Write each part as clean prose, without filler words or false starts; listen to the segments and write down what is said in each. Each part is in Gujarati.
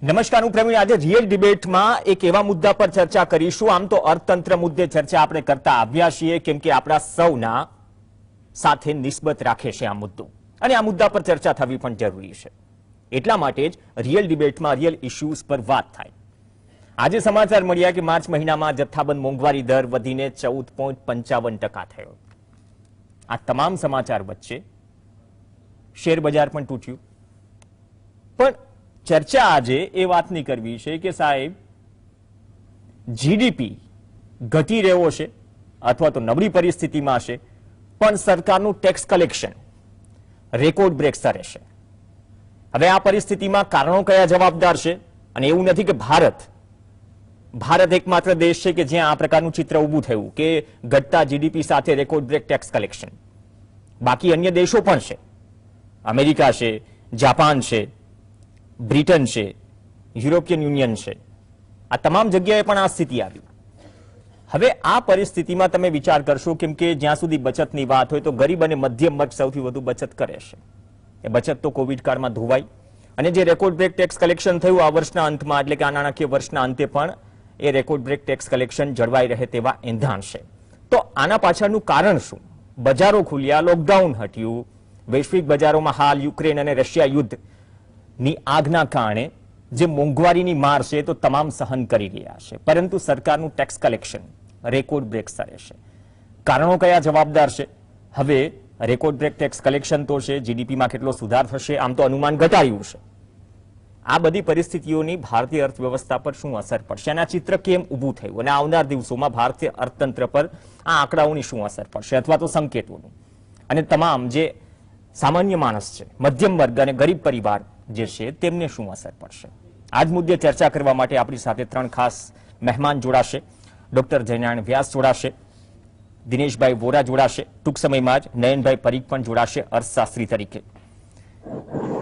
નમસ્કાર, હું પ્રવીણ. આજે રિયલ ડિબેટમાં એક એવા મુદ્દા પર ચર્ચા કરીશું. આમ તો અર્થતંત્ર મુદ્દે ચર્ચા આપણે કરતા આવ્યા છીએ, કેમ કે આપણા સૌના સાથે નિસ્બત રાખે છે આ મુદ્દો, અને આ મુદ્દા પર ચર્ચા થવી પણ જરૂરી છે. એટલા માટે જ રિયલ ડિબેટમાં રિયલ ઇશ્યુઝ પર વાત થાય. આજે સમાચાર મળ્યા કે માર્ચ મહિનામાં જથ્થાબંધ મોંઘવારી દર વધીને 14.55% થયો. આ તમામ સમાચાર વચ્ચે શેર બજાર પણ તૂટ્યું. પણ ચર્ચા આજે એ વાતની કરવી છે કે સાહેબ, જીડીપી ઘટી રહ્યો છે અથવા તો નબળી પરિસ્થિતિમાં છે, પણ સરકારનું ટેક્સ કલેક્શન રેકોર્ડ બ્રેક સ્તરે છે. હવે આ પરિસ્થિતિમાં કારણો કયા જવાબદાર છે? અને એવું નથી કે ભારત એકમાત્ર દેશ છે કે જ્યાં આ પ્રકારનું ચિત્ર ઊભું થયું કે ઘટતા જીડીપી સાથે રેકોર્ડ બ્રેક ટેક્સ કલેક્શન. બાકી અન્ય દેશો પણ છે, અમેરિકા છે, જાપાન છે, બ્રિટન છે, યુરોપિયન યુનિયન છે. આ તમામ જગ્યાએ પણ આ સ્થિતિ આવી. હવે આ પરિસ્થિતિમાં તમે વિચાર કરશો, કેમ કે જ્યાં સુધી બચતની વાત હોય તો ગરીબ અને મધ્યમ વર્ગ સૌથી વધુ બચત કરે છે. એ બચત તો કોવિડ કાળમાં ધોવાઈ, અને જે રેકોર્ડ બ્રેક ટેક્સ કલેક્શન થયું આ વર્ષના અંતમાં, એટલે કે આ નાણાકીય વર્ષના અંતે પણ એ રેકોર્ડ બ્રેક ટેક્સ કલેક્શન જળવાઈ રહે તેવા એંધાણ છે. તો આના પાછળનું કારણ શું? બજારો ખુલ્યા, લોકડાઉન હટ્યું, વૈશ્વિક બજારોમાં હાલ યુક્રેન અને રશિયા યુદ્ધ ની આગના કારણે જે મોંઘવારીની માર છે તો તમામ સહન કરી રહ્યા છે, પરંતુ સરકારનું ટેક્સ કલેક્શન રેકોર્ડ બ્રેક સ્તરે છે. કારણો કયા જવાબદાર છે? હવે રેકોર્ડ બ્રેક ટેક્સ કલેક્શન તો છે, જીડીપીમાં કેટલો સુધાર થશે આમ તો અનુમાન ઘટાડ્યું છે. આ બધી પરિસ્થિતિઓની ભારતીય અર્થવ્યવસ્થા પર શું અસર પડશે, અને આ ચિત્ર કેમ ઊભું થયું, અને આવનાર દિવસોમાં ભારતીય અર્થતંત્ર પર આ આંકડાઓની શું અસર પડશે અથવા તો સંકેતોનું, અને તમામ જે સામાન્ય માણસ છે, મધ્યમ વર્ગ અને ગરીબ પરિવાર જે છે તેમને શું અસર પડશે? આજ મુદ્દે ચર્ચા કરવા માટે આપણી સાથે ત્રણ ખાસ મહેમાન જોડાશે. ડોક્ટર જયનારાયણ વ્યાસ જોડાશે, દિનેશભાઈ વોરા જોડાશે, ટૂંક સમયમાં જ નયનભાઈ પરીખ પણ જોડાશે અર્થશાસ્ત્રી તરીકે.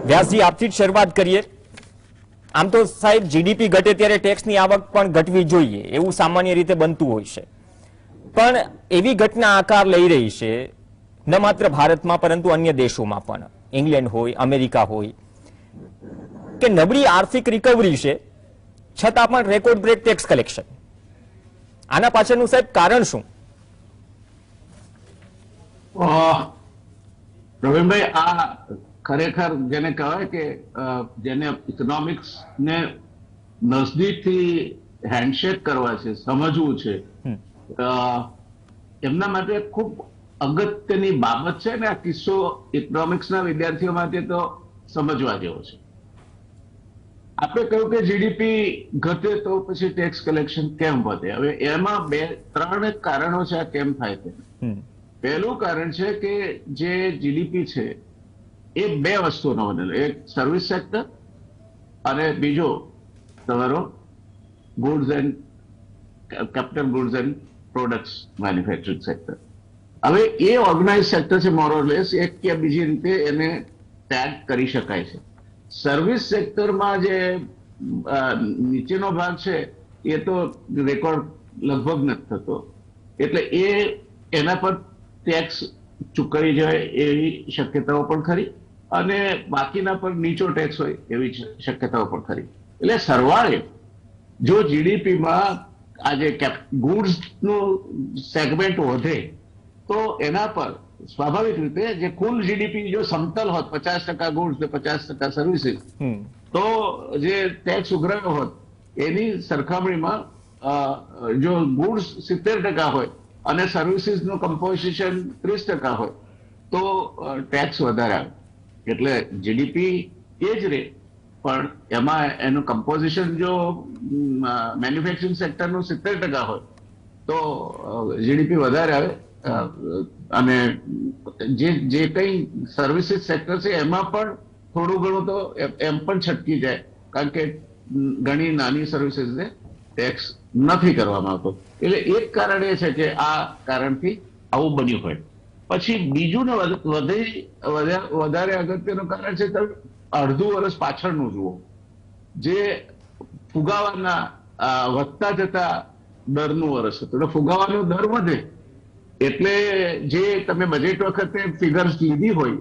વ્યાસજી, આપથી જ શરૂઆત કરીએ. આમ તો સાહેબ, જીડીપી ઘટે ત્યારે ટેક્સની આવક પણ ઘટવી જોઈએ એવું સામાન્ય રીતે બનતું હોય છે, પણ એવી ઘટના આકાર લઈ રહી છે ન માત્ર ભારતમાં પરંતુ અન્ય દેશોમાં પણ, ઇંગ્લેન્ડ હોય, અમેરિકા હોય, કે નબળી આર્થિક રિકવરી છે છતાં પણ રેકોર્ડ બ્રેક ટેક્સ કલેક્શન. આના પાછળનું સાહેબ કારણ શું? પ્રવીણભાઈ, આ ખરેખર જેને કહેવાય કે જેને ઇકોનોમિક્સ ને નજદીકથી હેન્ડશેક કરવા છે, સમજવું છે, એમના માટે ખૂબ અગત્યની બાબત છે. ને આ કિસ્સો ઇકોનોમિક્સના વિદ્યાર્થીઓ માટે તો સમજવા જેવો છે. આપણે કહ્યું કે જીડીપી ઘટે તો પછી ટેક્સ કલેક્શન કેમ વધે? હવે એમાં ત્રણ કારણો છે આ કેમ થાય છે. પહેલું કારણ છે કે જે જીડીપી છે એ બે વસ્તુનો બનેલો, એક સર્વિસ સેક્ટર અને બીજો તમારો goods and capital goods and products manufacturing sector. હવે એ ઓર્ગેનાઇઝ સેક્ટર છે મોરલેસ, એક કે બીજી રીતે એને ટેગ કરી શકાય છે. સર્વિસ સેક્ટરમાં જે નીચેનો ભાગ છે એ તો રેકોર્ડ લગભગ નથી થતો, એટલે એના પર ટેક્સ ચૂકવી જાય એવી શક્યતાઓ પણ ખરી, અને બાકીના પર નીચો ટેક્સ હોય એવી શક્યતાઓ પણ ખરી. એટલે સરવાળે જો જીડીપીમાં આજે ગુડ્સનું સેગમેન્ટ વધે તો એના પર સ્વાભાવિક રીતે જે કુલ જીડીપી જો સમતલ હોત, 50% ગુડ્સ ને 50% સર્વિસીસ, તો જે ટેક્સ ઉઘરાયો હોત એની સરખામણીમાં જો ગુડ્સ 70% હોય અને સર્વિસીસનું કમ્પોઝિશન 30% હોય તો ટેક્સ વધારે આવે. એટલે જીડીપી એ જ રહે, પણ એમાં એનું કમ્પોઝિશન જો મેન્યુફેક્ચરિંગ સેક્ટરનું 70% હોય તો જીડીપી વધારે આવે. અને જે કઈ સર્વિસીસ સેક્ટર છે એમાં પણ થોડું ઘણું તો એમ પણ છટકી જાય, કારણ કે ઘણી નાની સર્વિસીસને ટેક્સ નથી કરવામાં આવતો. એટલે એક કારણ એ છે કે આ કારણથી આવું બન્યું હોય. પછી બીજું ને વધારે અગત્યનું કારણ છે, તમે અડધું વર્ષ પાછળનું જુઓ, જે ફુગાવાના વધતા જતા દરનું વર્ષ હતું. એટલે ફુગાવાનો દર વધે એટલે જે તમે બજેટ વખતે ફિગર્સ લીધી હોય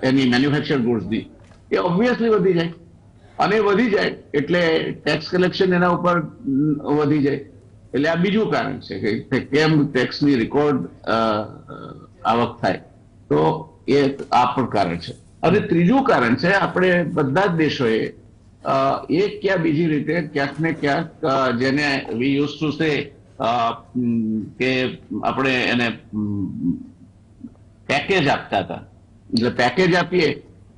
એની મેન્યુફેક્ચર ગુડ્સની, એ ઓબ્વિયસલી વધી જાય, અને વધી જાય એટલે ટેક્સ કલેક્શન એના ઉપર વધી જાય. એટલે આ બીજું કારણ છે કે કેમ ટેક્સની રેકોર્ડ આવક થાય. તો એ આ પણ કારણ છે. અને ત્રીજું કારણ છે, આપણે બધા જ દેશોએ એક ક્યાં બીજી રીતે ક્યાંક ને ક્યાંક જેને વી યુઝ ટુ સે કે આપણે એને પેકેજ આપતા હતા. એટલે પેકેજ આપીએ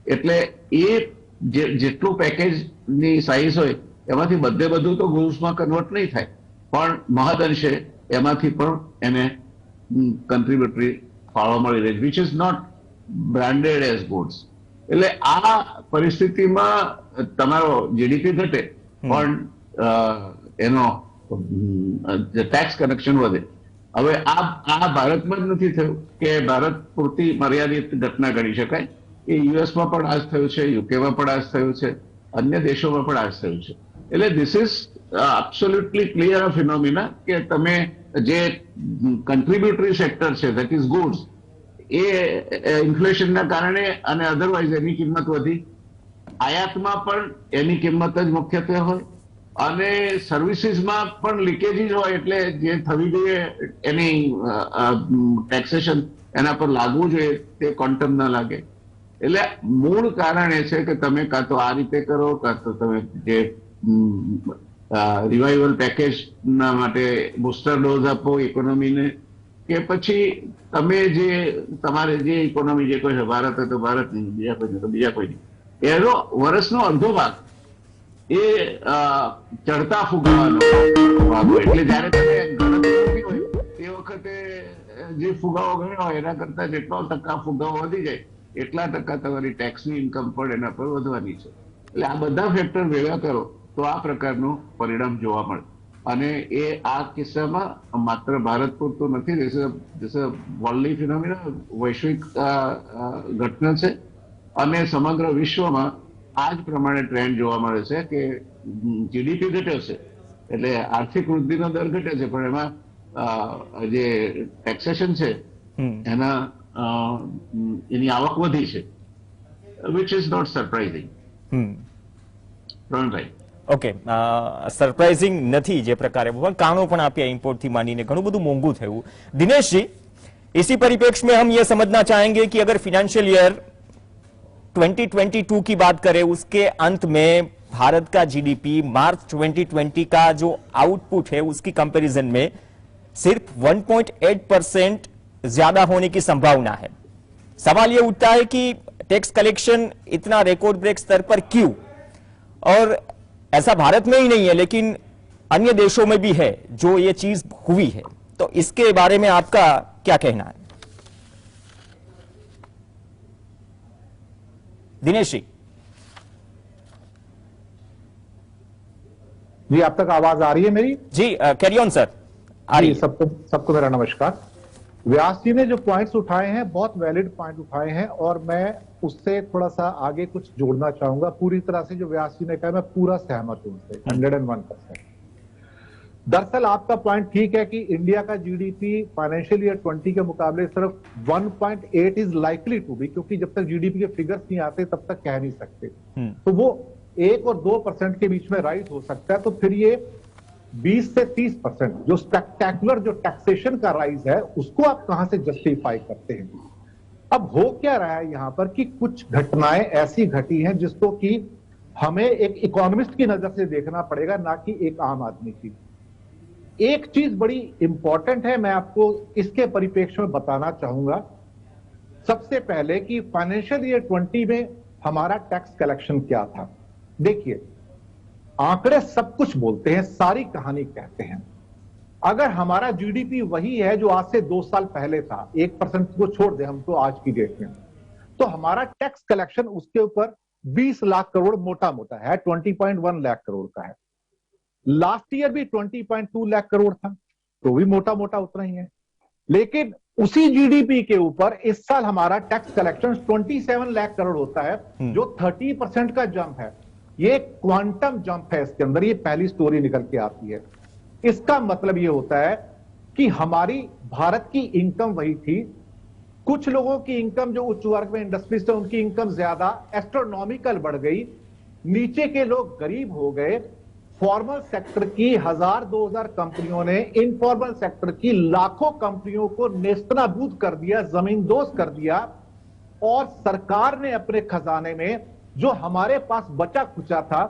એટલે એ જેટલું પેકેજની સાઈઝ હોય એમાંથી બધું તો ગુડ્સમાં કન્વર્ટ નહીં થાય, પણ મહદઅંશે એમાંથી પણ એને કન્ટ્રીબ્યુટરી ફાળો મળી રહે, which is not branded as goods. એટલે આ પરિસ્થિતિમાં તમારો જીડીપી ઘટે પણ એનો ટેક્સ કલેક્શન વધે. હવે આ ભારતમાં જ નથી થયું કે ભારત પૂરતી મર્યાદિત ઘટના ગણી શકાય. એ યુએસમાં પણ આ જ થયું છે, યુકેમાં પણ આ જ થયું છે, અન્ય દેશોમાં પણ આ જ થયું છે. એટલે this is absolutely clear phenomena કે તમે જે કન્ટ્રીબ્યુટરી સેક્ટર છે ધેટ ઇઝ ગુડ્સ, એ ઇન્ફ્લેશનના કારણે અને અધરવાઇઝ એની કિંમત વધી. આયાતમાં પણ એની કિંમત જ મુખ્યત્વે હોય, અને સર્વિસીસમાં પણ લીકેજીસ હોય, એટલે જે થવી જોઈએ એની ટેક્સેશન એના પર લાગવું જોઈએ તે ક્વોન્ટમ ના લાગે. એટલે મૂળ કારણ એ છે કે તમે કાં તો આ રીતે કરો, કાં તો તમે જે રિવાઇવલ પેકેજના માટે બુસ્ટર ડોઝ આપો ઇકોનોમીને, કે પછી તમે જે તમારે જે ઇકોનોમી જે કોઈ છે, ભારત હોય તો ભારતની, બીજા કોઈ તો બીજા કોઈની, એનો વર્ષનો અડધો ભાગ એ ચડતા ફુગાવાનો ભાગ હોય. એટલે જયારે તમે ગણતરી હોય તે વખતે જે ફુગાવો ગણ્યો હોય એના કરતા જેટલો ટકા ફુગાવો વધી જાય એટલા ટકા તમારી ટેક્સની ઇન્કમ પણ એના પર વધવાની છે. એટલે આ બધા ફેક્ટર ભેગા કરો તો આ પ્રકારનું પરિણામ જોવા મળે. અને એ આ કિસ્સામાં માત્ર ભારત પૂરતું નથી, ધીસ અ વર્લ્ડલી ફિનોમિના, વૈશ્વિક ઘટના છે. અને સમગ્ર વિશ્વમાં આ જ પ્રમાણે ટ્રેન્ડ જોવા મળે છે કે જીડીપી ઘટ્યો છે એટલે આર્થિક વૃદ્ધિનો દર ઘટે છે, પણ એમાં જે ટેક્સેશન છે એના એની આવક વધી છે, which is not surprising. Okay, surprising નથી જે પ્રકારે, પણ कारणों પણ આપ્યા, इम्पोर्ट थी मानीने घणું બધું મોંઘું થયું. दिनेश जी, इसी परिप्रेक्ष्य में हम ये समझना चाहेंगे कि अगर फाइनेंशियल ईयर 2022 की बात करें, उसके अंत में भारत का जीडीपी मार्च 2020 का जो आउटपुट है उसकी कंपैरिजन में सिर्फ 1.8% ज्यादा होने की संभावना है. सवाल ये उठता है कि टैक्स कलेक्शन इतना रिकॉर्ड ब्रेक स्तर पर क्यों, और ऐसा भारत में ही नहीं है लेकिन अन्य देशों में भी है जो ये चीज हुई है. तो इसके बारे में आपका क्या कहना है दिनेश जी? जी, आप तक आवाज आ रही है मेरी? जी, कैरी ऑन सर. आ रही है. सबको मेरा नमस्कार. व्यास जी ने जो पॉइंट्स उठाए हैं बहुत वैलिड पॉइंट उठाए हैं, और मैं उससे थोड़ा सा आगे कुछ जोड़ना चाहूंगा. पूरी तरह से जो व्यास जी ने कहा मैं पूरा सहमत हूं उससे 101%. दरअसल आपका पॉइंट ठीक है कि इंडिया का जीडीपी फाइनेंशियल ईयर 20 के मुकाबले सिर्फ 1.8 इज लाइकली टू बी, क्योंकि जब तक जीडीपी के फिगर्स नहीं आते तब तक कह नहीं सकते. तो वो 1 और 2% के बीच में राइज हो सकता है. तो फिर ये 20 से 30% जो स्पेक्टेकुलर जो टैक्सेशन का राइज है उसको आप कहां से जस्टिफाई करते हैं? अब हो क्या रहा है यहां पर कि कुछ घटनाएं ऐसी घटी हैं जिसको कि हमें एक इकोनॉमिस्ट की नजर से देखना पड़ेगा, ना कि एक आम आदमी की. एक चीज बड़ी इंपॉर्टेंट है, मैं आपको इसके परिप्रेक्ष्य में बताना चाहूंगा. सबसे पहले कि फाइनेंशियल ईयर 20 में हमारा टैक्स कलेक्शन क्या था. देखिए, आंकड़े सब कुछ बोलते हैं, सारी कहानी कहते हैं. अगर हमारा जीडीपी वही है जो आज से 2 साल पहले था, 1% को छोड़ दे हम तो आज की डेट में, तो हमारा टैक्स कलेक्शन उसके ऊपर 20 लाख करोड़ मोटा मोटा है, 20.1 लाख करोड़ का है. लास्ट ईयर भी 20.2 लाख करोड़ था, तो भी मोटा मोटा उतना ही है. लेकिन उसी जीडीपी के ऊपर इस साल हमारा टैक्स कलेक्शन 27 लाख करोड़ होता है, जो 30% का जंप है. ये क्वांटम जंप है इसके अंदर, ये पहली स्टोरी निकल के आती है. इसका मतलब ये होता है कि हमारी भारत की इनकम वही थी, कुछ लोगों की इनकम जो उच्च वर्ग में इंडस्ट्रीज थे उनकी इनकम ज्यादा एस्ट्रोनॉमिकल बढ़ गई, नीचे के लोग गरीब हो गए। फॉर्मल सेक्टर की 1000-2000 कंपनियों ने इनफॉर्मल सेक्टर की लाखों कंपनियों को नेस्तनाबूद कर दिया, जमींदोज कर दिया। और सरकार ने अपने खजाने में जो हमारे पास बचा खुचा था,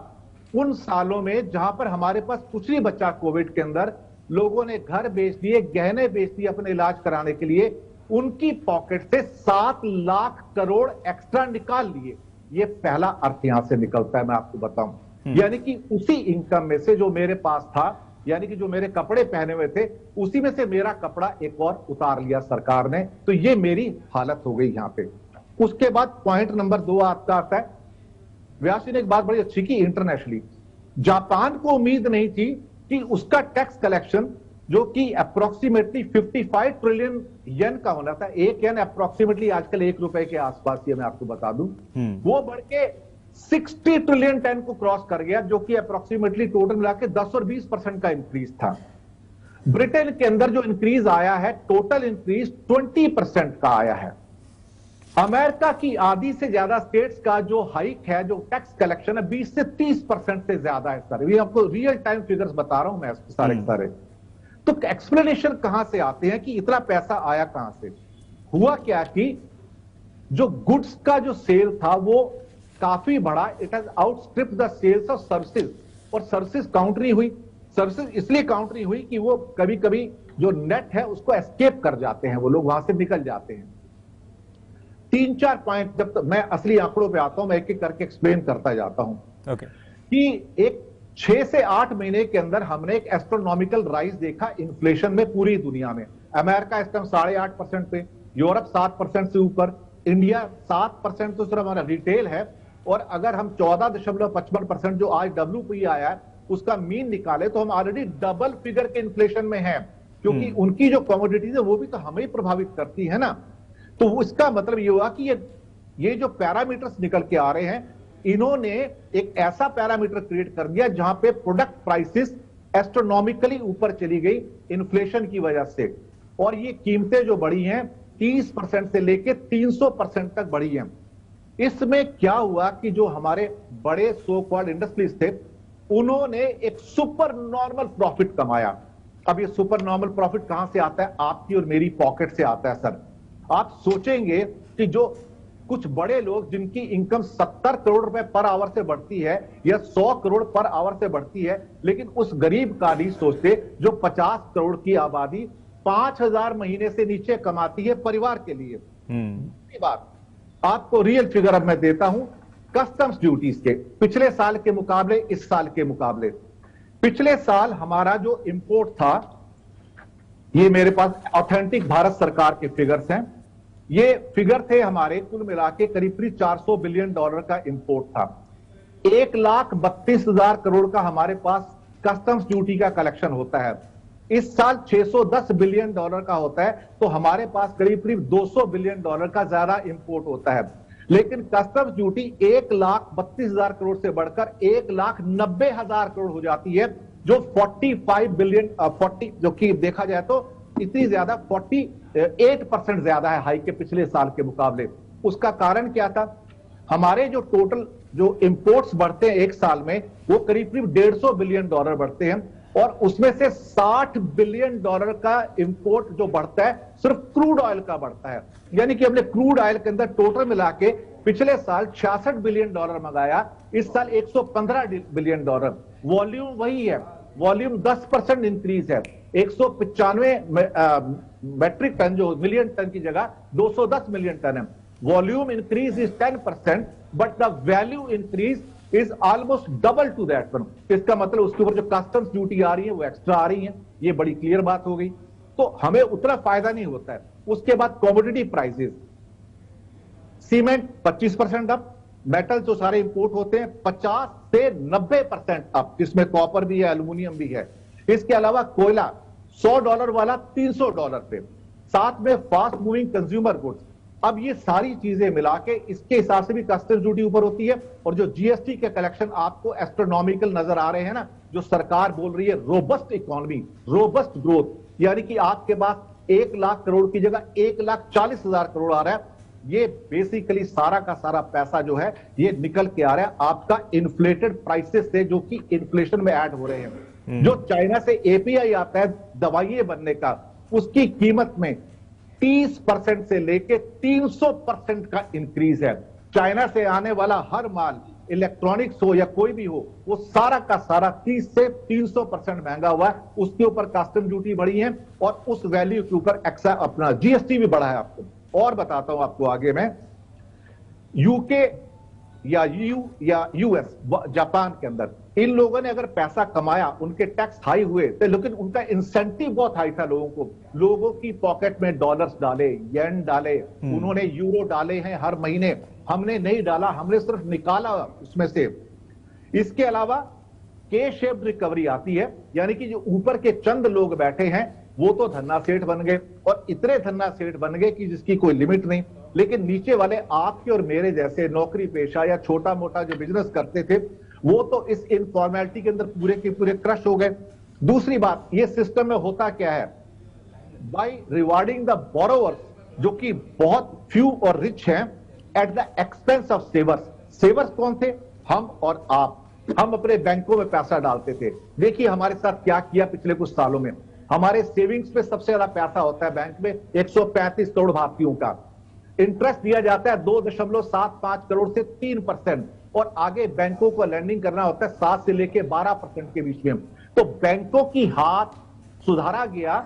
उन सालों में जहां पर हमारे पास कुछ नहीं बचा कोविड के अंदर, लोगों ने घर बेच दिए, गहने बेच दिए अपने इलाज कराने के लिए, उनकी पॉकेट से 7 लाख करोड़ एक्स्ट्रा निकाल लिए। ये पहला अर्थ यहां से निकलता है, मैं आपको बताऊं। यानी कि उसी इनकम में से जो मेरे पास था, यानी कि जो मेरे कपड़े पहने हुए थे, उसी में से मेरा कपड़ा एक और उतार लिया सरकार ने। तो ये मेरी हालत हो गई यहां पे। उसके बाद पॉइंट नंबर 2 आपका आता है, व्यासी ने एक बात बड़ी अच्छी की इंटरनेशनली। जापान को उम्मीद नहीं थी कि उसका टैक्स कलेक्शन जो कि अप्रोक्सीमेटली 55 ट्रिलियन येन का होना था, एक येन अप्रोक्सीमेटली आजकल ₹1 के आसपास, ये मैं आपको बता दूं, वो बढ़ के 60 ट्रिलियन टन को क्रॉस कर गया, जो कि अप्रोक्सीमेटली टोटल मिला के 10 और 20% का इंक्रीज था। ब्रिटेन के अंदर जो इंक्रीज आया है, टोटल इंक्रीज 20% का आया है। अमेरिका की आधी से ज्यादा स्टेट्स का जो हाइक है, जो टैक्स कलेक्शन है, 20 से 30% से ज्यादा है सर। ये आपको रियल टाइम फिगर्स बता रहा हूं मैं सारे सारे। तो एक्सप्लेनेशन कहां से आते हैं कि इतना पैसा आया कहां से? हुआ क्या कि जो गुड्स का जो सेल था वो काफी बढ़ा, it has outstripped the sales of services, और सर्विसेज काउंट नहीं हुई। सर्विसेज इसलिए काउंट नहीं हुई कि वो कभी कभी जो नेट है उसको एस्केप कर जाते हैं, वो लोग वहां से निकल जाते हैं। 3-4 पॉइंट, जब तक मैं असली आंकड़ों पे आता हूं, मैं एक एक करके एक्सप्लेन करता जाता हूं। कि एक 6 से 8 महीने के अंदर हमने एक एस्ट्रोनॉमिकल राइज देखा इन्फ्लेशन में पूरी दुनिया में। अमेरिका इस टाइम 8.5% पे, यूरोप 7% से ऊपर, इंडिया 7% तो सिर्फ हमारा रिटेल है। और अगर हम 14.55% जो आज WPI आया है उसका मीन निकाले तो हम ऑलरेडी डबल फिगर के इन्फ्लेशन में हैं, क्योंकि उनकी जो कमोडिटीज है वो भी तो हमें ही प्रभावित करती है ना। तो इसका मतलब ये हुआ कि ये जो पैरामीटर्स निकल के आ रहे हैं, इन्होंने एक ऐसा पैरामीटर क्रिएट कर दिया जहां पे प्रोडक्ट प्राइसेस एस्ट्रोनॉमिकली ऊपर चली गई इन्फ्लेशन की वजह से। और ये कीमतें जो बढ़ी हैं 30% से लेके 300% तक बढ़ी हैं। इसमें क्या हुआ कि जो हमारे बड़े सो कॉल्ड इंडस्ट्रीज थे, उन्होंने एक सुपर नॉर्मल प्रॉफिट कमाया। अब ये सुपर नॉर्मल प्रॉफिट कहां से आता है? आपकी और मेरी पॉकेट से आता है सर। आप सोचेंगे कि जो कुछ बड़े लोग जिनकी इनकम 70 करोड़ रुपए पर आवर से बढ़ती है या 100 करोड़ पर आवर से बढ़ती है, लेकिन उस गरीब का नहीं सोचते जो 50 करोड़ की आबादी 5,000 महीने से नीचे कमाती है परिवार के लिए। दूसरी बात, आपको रियल फिगर अब मैं देता हूं कस्टम्स ड्यूटीज के, पिछले साल के मुकाबले इस साल के मुकाबले। पिछले साल हमारा जो इंपोर्ट था, ये मेरे पास ऑथेंटिक भारत सरकार के फिगर्स हैं, ये फिगर थे हमारे कुल मिला के करीब $400 बिलियन का इंपोर्ट था। 1,32,000 करोड़ का हमारे पास कस्टम्स ड्यूटी का कलेक्शन होता है। इस साल $610 बिलियन का होता है, तो हमारे पास करीब करीब $200 बिलियन का ज्यादा इंपोर्ट होता है। लेकिन कस्टम्स ड्यूटी 1,32,000 करोड़ से बढ़कर 1,90,000 करोड़ हो जाती है, जो 45 बिलियन 40 जो कि देखा जाए तो इतनी ज्यादा 48% ज्यादा है हाई के पिछले साल के मुकाबले। उसका कारण क्या था? हमारे जो टोटल जो इंपोर्ट्स बढ़ते हैं एक साल में, वो करीब करीब $150 बिलियन बढ़ते हैं, और उसमें से $60 बिलियन का इंपोर्ट जो बढ़ता है सिर्फ क्रूड ऑयल का बढ़ता है। यानी कि हमने क्रूड ऑयल के अंदर टोटल मिला के पिछले साल $66 बिलियन मंगाया, इस साल $115 बिलियन। वॉल्यूम वही है, वॉल्यूम 10% इंक्रीज है। 195 मैट्रिक टन जो मिलियन टन की जगह 210 मिलियन टन है। Volume increase is 10%, but the value increase is almost double two that one. इसका मतलब उसके ऊपर जो कस्टम्स ड्यूटी आ रही है वो एक्स्ट्रा आ रही है। ये बड़ी क्लियर बात हो गई। तो हमें उतना फायदा नहीं होता है। उसके बाद commodity prices, cement 25% up, metal जो सारे इंपोर्ट होते हैं 50 से 90% अप, जिसमें कॉपर भी है, एल्यूमिनियम भी है। इसके अलावा कोयला $100 वाला $300 पे, साथ में फास्ट मूविंग कंज्यूमर गुड्स। अब ये सारी चीजें मिला के इसके हिसाब से भी कस्टम्स ड्यूटी ऊपर होती है। और जो जीएसटी के कलेक्शन आपको एस्ट्रोनॉमिकल नजर आ रहे हैं ना, जो सरकार बोल रही है रोबस्ट इकोनॉमी, रोबस्ट ग्रोथ, यानी कि आपके पास 1 लाख करोड़ की जगह 1,40,000 करोड़ आ रहा है। ये बेसिकली सारा का सारा पैसा जो है ये निकल के आ रहा है आपका इन्फ्लेटेड प्राइसेस से, जो कि इन्फ्लेशन में ऐड हो रहे हैं। जो चाइना से एपीआई आता है दवाइयां बनने का, उसकी कीमत में 30% से लेके 300% का इंक्रीज है। चाइना से आने वाला हर माल, इलेक्ट्रॉनिक्स हो या कोई भी हो, वो सारा का सारा 30 से 300% महंगा हुआ है। उसके ऊपर कस्टम ड्यूटी बढ़ी है और उस वैल्यू के ऊपर एक्सा अपना जीएसटी भी बढ़ा है। आपको और बताता हूं आपको आगे मैं, यूके या यूएस, जापान के अंदर इन लोगों ने अगर पैसा कमाया, उनके टैक्स हाई हुए थे, लेकिन उनका इंसेंटिव बहुत हाई था लोगों को। लोगों की पॉकेट में डॉलर्स डाले, येन डाले, उन्होंने यूरो डाले हैं हर महीने। हमने नहीं डाला, हमने सिर्फ निकाला उसमें से। इसके अलावा के शेप्ड रिकवरी आती है, यानी कि जो ऊपर के चंद लोग बैठे हैं वो तो धन्ना सेठ बन गए, और इतने धन्ना सेठ बन गए कि जिसकी कोई लिमिट नहीं। लेकिन नीचे वाले आपके और मेरे जैसे नौकरी पेशा या छोटा मोटा जो बिजनेस करते थे, वो तो इस इनफॉर्मेलिटी के अंदर पूरे के पूरे क्रश हो गए। दूसरी बात, ये सिस्टम में होता क्या है, बाय रिवार्डिंग द बोरोवर्स, जो कि बहुत फ्यू और रिच हैं, एट द एक्सपेंस ऑफ सेवर्स। सेवर्स कौन थे? हम और आप। हम अपने बैंकों में पैसा डालते थे। देखिए हमारे साथ क्या किया पिछले कुछ सालों में। हमारे सेविंग्स पे सबसे ज्यादा पैसा होता है बैंक में, 135 करोड़ भारतीयों का। इंटरेस्ट दिया जाता है 2.75 करोड़ से 3%, और आगे बैंकों को लैंडिंग करना होता है 7 से लेके 12% के बीच में। तो बैंकों की हाथ सुधारा गया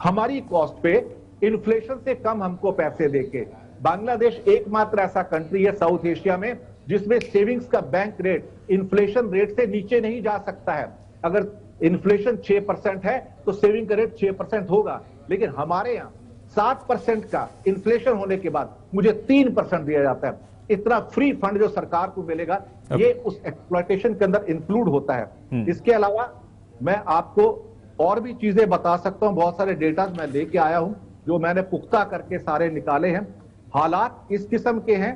हमारी कॉस्ट पे, इन्फ्लेशन से कम हमको पैसे देके। बांग्लादेश एकमात्र ऐसा कंट्री है साउथ एशिया में जिसमें सेविंग्स का बैंक रेट इन्फ्लेशन रेट से नीचे नहीं जा सकता है। अगर इन्फ्लेशन 6% है तो सेविंग का रेट 6% होगा, लेकिन हमारे यहां 7% का इन्फ्लेशन होने के बाद मुझे 3% दिया जाता है। इतना फ्री फंड जो सरकार को मिलेगा, ये उस एक्सप्लॉयटेशन के अंदर इंक्लूड होता है। इसके अलावा मैं आपको और भी चीजें बता सकता हूं, बहुत सारे डेटा मैं लेके आया हूं जो मैंने पुख्ता करके सारे निकाले हैं। हालात इस किस्म के हैं,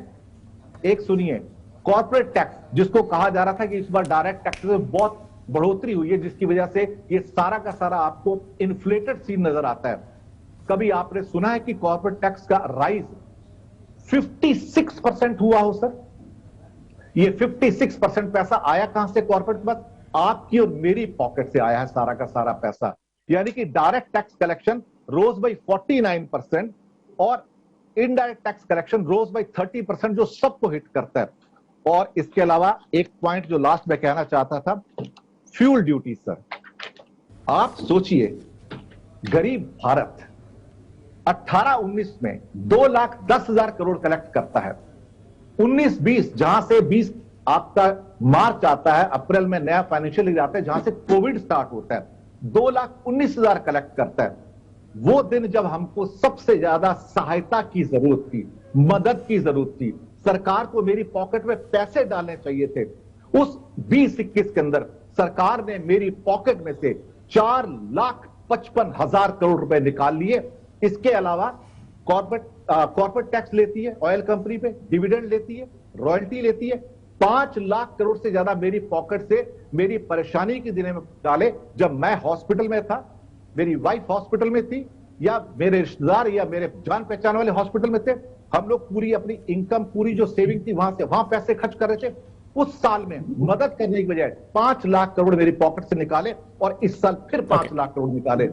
एक सुनिए, कॉर्पोरेट टैक्स, जिसको कहा जा रहा था कि इस बार डायरेक्ट टैक्स में बहुत बढ़ोतरी हुई है, जिसकी वजह से ये सारा का सारा आपको इन्फ्लेटेड सीन नजर आता है। कभी आपने सुना है कि कॉर्पोरेट टैक्स का राइज 56% हुआ हो सर? ये 56% पैसा आया कहां से कॉर्पोरेट में? आपकी और मेरी पॉकेट से आया है सारा का सारा पैसा। यानी कि direct tax collection rose by 49% और indirect tax collection rose by 30%, जो सबको हिट करता है। और इसके अलावा एक पॉइंट जो लास्ट में कहना चाहता था, फ्यूल ड्यूटी सर। आप सोचिए, गरीब भारत 18-19 में 2,10,000 करोड़ कलेक्ट करता है। 19-20 जहां से 20 आपका मार्च आता है, अप्रैल में नया फाइनेंशियल ईयर आता है, जहां से कोविड स्टार्ट होता है, 2,19,000 कलेक्ट करता है। वो दिन जब हमको सबसे ज्यादा सहायता की जरूरत थी, मदद की जरूरत थी, सरकार को मेरी पॉकेट में पैसे डालने चाहिए थे, उस 20-21 के अंदर सरकार ने मेरी पॉकेट में से 4,55,000 करोड़ रुपए निकाल लिए। इसके अलावा कॉर्पोरेट टैक्स लेती है ऑयल कंपनी पे, डिविडेंड लेती है, रॉयल्टी लेती है। 5 लाख करोड़ से ज्यादा मेरी पॉकेट से मेरी परेशानी के दिनों में डाले, जब मैं हॉस्पिटल में था, मेरी वाइफ हॉस्पिटल में थी, या मेरे रिश्तेदार या मेरे जान पहचान वाले हॉस्पिटल में थे। हम लोग पूरी अपनी इनकम, पूरी जो सेविंग थी, वहां पैसे खर्च कर रहे थे। उस साल में मदद करने की बजाय 5 लाख करोड़ मेरी पॉकेट से निकाले, और इस साल फिर 5 लाख करोड़ निकाले।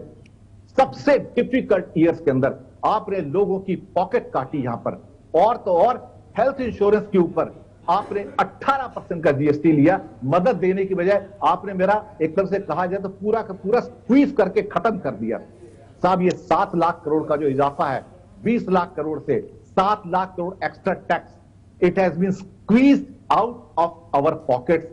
सबसे डिफिकल्ट ईयर्स के अंदर आपने लोगों की पॉकेट काटी यहां पर। और तो और हेल्थ इंश्योरेंस के ऊपर आपने 18% का जीएसटी लिया। मदद देने की बजाय आपने मेरा एक तरह से कहा जाए तो पूरा का पूरा स्क्वीज करके खत्म कर दिया। साहब, ये 7 लाख करोड़ का जो इजाफा है, 20 लाख करोड़ से 7 lakh crore extra tax, it has been squeezed out of our pockets,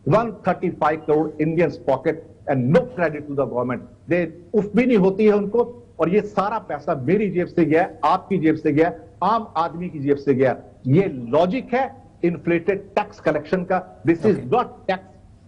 135 crore Indians pocket, and no credit to the government. दे उफ भी नहीं होती है उनको, और ये सारा पैसा मेरी जेब से गया, आपकी जेब से गया, आम आदमी की जेब से गया। ये लॉजिक है इन्फ्लेटेड टैक्स कलेक्शन का। This is not tax,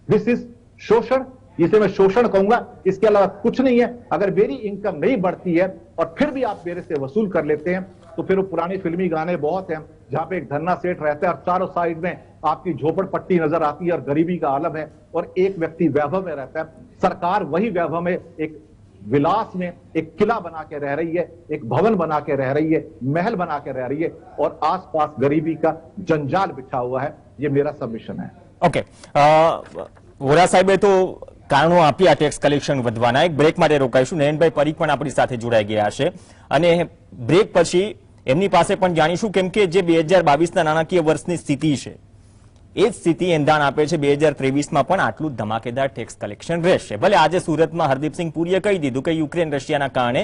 this is शोषण। इसे मैं शोषण कहूंगा, इसके अलावा कुछ नहीं है। अगर मेरी इनकम नहीं बढ़ती है और फिर भी आप मेरे से वसूल कर लेते हैं, तो फिर वो पुराने फिल्मी गाने बहुत हैं जहां पे एक धन्ना सेठ रहता है और चारों साइड में आपकी झोपड़पट्टी नजर आती है और गरीबी का आलम है, और एक व्यक्ति वैभव में रहता है। सरकार वही वैभव में एक विलास में एक किला बना के रह रही है, एक भवन बना के रह रही है, महल बना के रह रही है और आसपास गरीबी का जंजाल बिछा हुआ है। ये मेरा सबमिशन है। ઓકે, વોરા સાહેબે તો કારણો આપ્યા ટેક્સ કલેક્શન વધવાના. એક બ્રેક માટે રોકાઈશું. નયનભાઈ પરીખ પણ આપણી સાથે જોડાઈ ગયા છે અને બ્રેક પછી એમની પાસે પણ જાણીશું, કેમ કે જે 2022ના નાણાકીય વર્ષની સ્થિતિ છે એ જ સ્થિતિ એંધાણ આપે છે 2023માં પણ આટલું ધમાકેદાર ટેક્સ કલેક્શન રહેશે. ભલે આજે સુરતમાં હરદીપસિંહ પુરીએ કહી દીધું કે યુક્રેન રશિયાના કારણે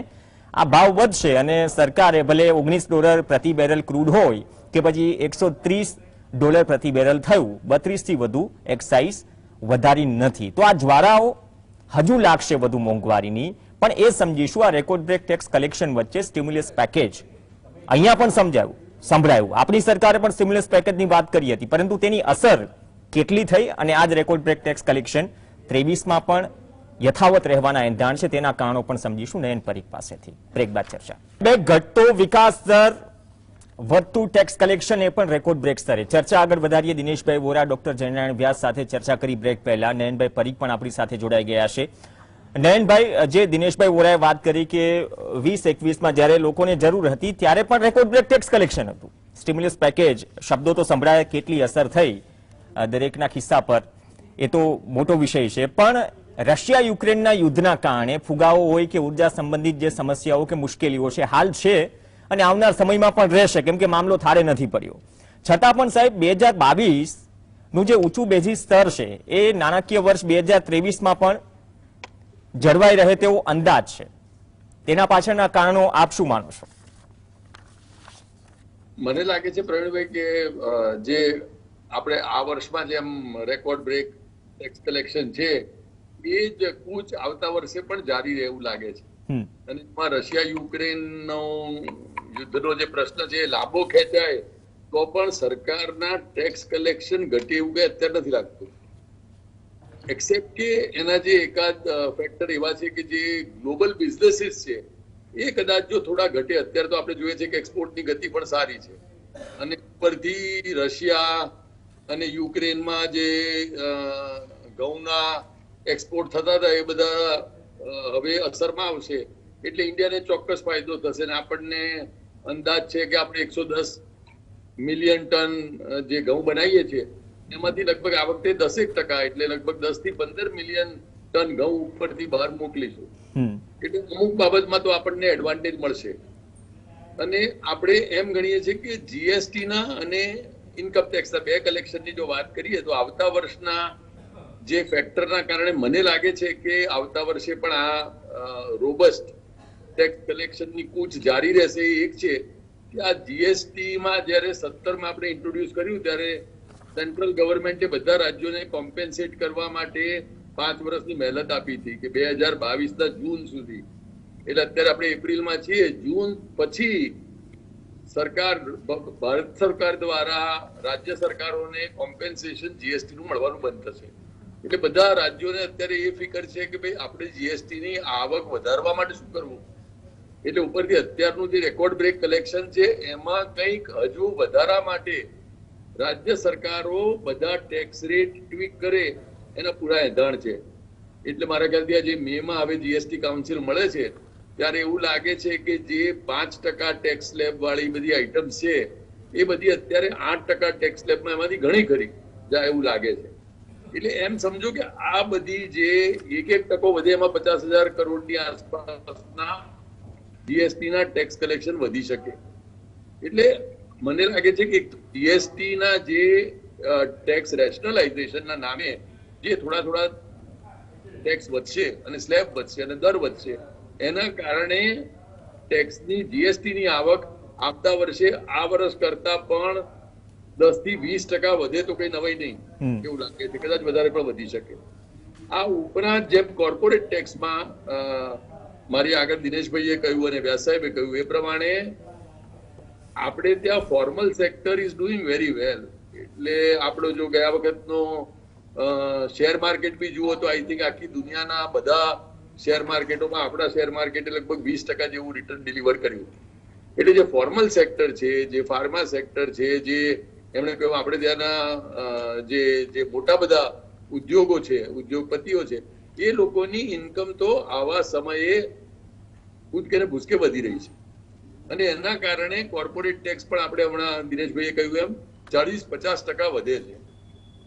આ ભાવ વધશે અને સરકારે ભલે $19 પ્રતિ બેરલ ક્રૂડ હોય કે પછી $130 પ્રતિ બેરલ થયું, 32 થી વધુ એક્સાઇઝ વધારી નથી. તો આ જ્વાળાઓ હજુ લાગશે વધુ મોંઘવારીની, પણ એ સમજીશું આ રેકોર્ડ બ્રેક ટેક્સ કલેક્શન વચ્ચે સ્ટિમ્યુલસ પેકેજ અહીંયા પણ સંભળાયું. આપણી સરકારે પણ સ્ટિમ્યુલસ પેકેજની વાત કરી હતી, પરંતુ તેની અસર કેટલી થઈ અને આજ રેકોર્ડ બ્રેક ટેક્સ કલેક્શન 23માં પણ યથાવત રહેવાના એંધાણ છે, તેના કારણો પણ સમજીશું નયન પરીખ પાસેથી. બ્રેક બાદ ચર્ચા. ઘટતો વિકાસ દર, વધતું ટેક્સ કલેક્શન, એ પણ રેકોર્ડ બ્રેક સ્તરે. ચર્ચા આગળ વધારીએ. દિનેશભાઈ વોરા, ડોક્ટર જયનારાયણ વ્યાસ સાથે ચર્ચા કરી બ્રેક પહેલા. નયનભાઈ પરીખ પણ આપણી સાથે જોડાઈ ગયા છે. નયનભાઈ, જે દિનેશભાઈ વોરાએ વાત કરી કે 2021માં જ્યારે લોકોને જરૂર હતી ત્યારે પણ રેકોર્ડ બ્રેક ટેક્સ કલેક્શન હતું. સ્ટિમ્યુલસ પેકેજ શબ્દો તો સંભળાય, કેટલી અસર થઈ દરેકના ખિસ્સા પર એ તો મોટો વિષય છે, પણ રશિયા યુક્રેનના યુદ્ધના કારણે ફુગાવો હોય કે ઉર્જા સંબંધિત જે સમસ્યાઓ કે મુશ્કેલીઓ છે હાલ છે અને આવનાર સમયમાં પણ રહેશે, કેમ કે મામલો થાળે નથી પડ્યો. છતાં પણ સાહેબ 2022નું જે ઊંચું બેઝિસ સ્તર છે એ નાણાકીય વર્ષ 2023માં પણ જળવાઈ રહે તેવો અંદાજ છે. તેના પાછળના કારણો આપ શું માનો છો? મને લાગે છે પ્રવીણભાઈ કે જે આપણે આ વર્ષમાં જેમ રેકોર્ડ બ્રેક ટેક્સ કલેક્શન છે એ જ કૂચ આવતા વર્ષે પણ જારી રહે એવું લાગે છે. અને એમાં રશિયા યુક્રેનનો યુદ્ધનો જે પ્રશ્ન છે એ લાંબો ખેંચાય તો પણ સરકારના ટેક્સ કલેક્શન ઘટે એવું કઈ અત્યારે નથી લાગતું. એક્સેપ્ટ કે એના જે એકાદ ફેક્ટર એવા છે કે જે ગ્લોબલ બિઝનેસીસ છે એ કદાચ જો થોડા ઘટે. અત્યારે તો આપણે જોઈએ છે કે એક્સપોર્ટની ગતિ પણ સારી છે અને ઉપરથી રશિયા અને યુક્રેનમાં જે ઘઉંના એક્સપોર્ટ થતા હતા એ બધા હવે અસરમાં આવશે એટલે ઇન્ડિયાને ચોક્કસ ફાયદો થશે. અને આપણને અંદાજ છે કે આપણે 110 મિલિયન ટન જે ઘઉં બનાવીએ છીએ એમાંથી લગભગ આ વખતે 10% એટલે લગભગ 10 થી 15 મિલિયન ટન ઘઉં ઉપરથી બહાર મોકલીશું. એટલે અમુક બાબતમાં તો આપણને એડવાન્ટેજ મળશે. અને આપણે એમ ગણીએ છીએ કે જીએસટી ના અને ઇન્કમ ટેક્સના બે કલેક્શનની જો વાત કરીએ તો આવતા વર્ષના જે ફેક્ટરના કારણે મને લાગે છે કે આવતા વર્ષે પણ આ રોબસ્ટ ટેક્સ કલેક્શનની કૂચ જારી રહેશે. એક છે કે આ જીએસટીમાં જ્યારે 17માં આપણે ઇન્ટ્રોડ્યુસ કર્યું ત્યારે સેન્ટ્રલ ગવર્મેન્ટે બધા રાજ્યોને કોમ્પેન્સેટ કરવા માટે 5 વર્ષની મહેનત આપી હતી કે 2022ના જૂન સુધી. એટલે અત્યારે આપણે એપ્રિલમાં છીએ. જૂન પછી સરકાર, ભારત સરકાર દ્વારા રાજ્ય સરકારોને કોમ્પેન્સેશન જીએસટી નું મળવાનું બંધ થશે. એટલે બધા રાજ્યોને અત્યારે એ ફિકર છે કે ભાઈ આપણે જીએસટી ની આવક વધારવા માટે શું કરવું. એટલે ઉપરથી અત્યારનું જે રેકોર્ડ બ્રેક કલેક્શન છે એમાં કંઈક હજુ વધારા માટે રાજ્ય સરકારો બધા ટેક્સ રેટ ટ્વીક કરે એના પૂરા એંધાણ છે. એટલે મારા ખ્યાલથી આજે મેમાં હવે જીએસટી કાઉન્સિલ મળે છે ત્યારે એવું લાગે છે કે જે 5% ટેક્સ સ્લેબ વાળી બધી આઈટમ્સ છે એ બધી અત્યારે 8% ટેક્સ સ્લેબમાં એમાંથી ઘણી ખરી જાય એવું લાગે છે. એટલે એમ સમજો કે આ બધી જે 1% વધે એમાં 50,000 કરોડની આસપાસના જીએસટી ના ટેક્સ કલેક્શન વધી શકે. એટલે મને લાગે છે કે જીએસટી ના જે ટેક્સ રેશનલાઇઝેશનના નામે જે થોડા ટેક્સ વધશે અને સ્લેબ વધશે અને દર વધશે એના કારણે ટેક્સની જીએસટીની આવક આવતા વર્ષે આ વર્ષ કરતા પણ 10 થી 20% વધે તો કઈ નવાઈ નહીં એવું લાગે છે. કદાચ વધારે પણ વધી શકે. આ ઉપરાંત જેમ કોર્પોરેટ ટેક્સમાં મારી આગળ દિનેશભાઈએ કહ્યું અને વ્યાસ સાહેબે કહ્યું એ પ્રમાણે આપણે ત્યાં formal sector is doing very well. એટલે આપણો જો ગયા વખતનો શેર માર્કેટ બી જુઓ તો આઈ થિંક આખી દુનિયાના બધા શેર માર્કેટોમાં આપણા શેર માર્કેટે લગભગ 20% જેવું રિટર્ન ડિલિવર કર્યું. એટલે જે ફોર્મલ સેક્ટર છે, જે ફાર્મા સેક્ટર છે, જે એમણે કહ્યું આપણે ત્યાંના જે મોટા બધા ઉદ્યોગો છે, ઉદ્યોગપતિઓ છે એ લોકોની ઇન્કમ તો આવા સમયે કૂદકે ને ભૂસકે વધી રહી છે અને એના કારણે કોર્પોરેટ ટેક્સ પણ આપણે હમણાં દિનેશભાઈએ કહ્યું એમ 40-50% વધે છે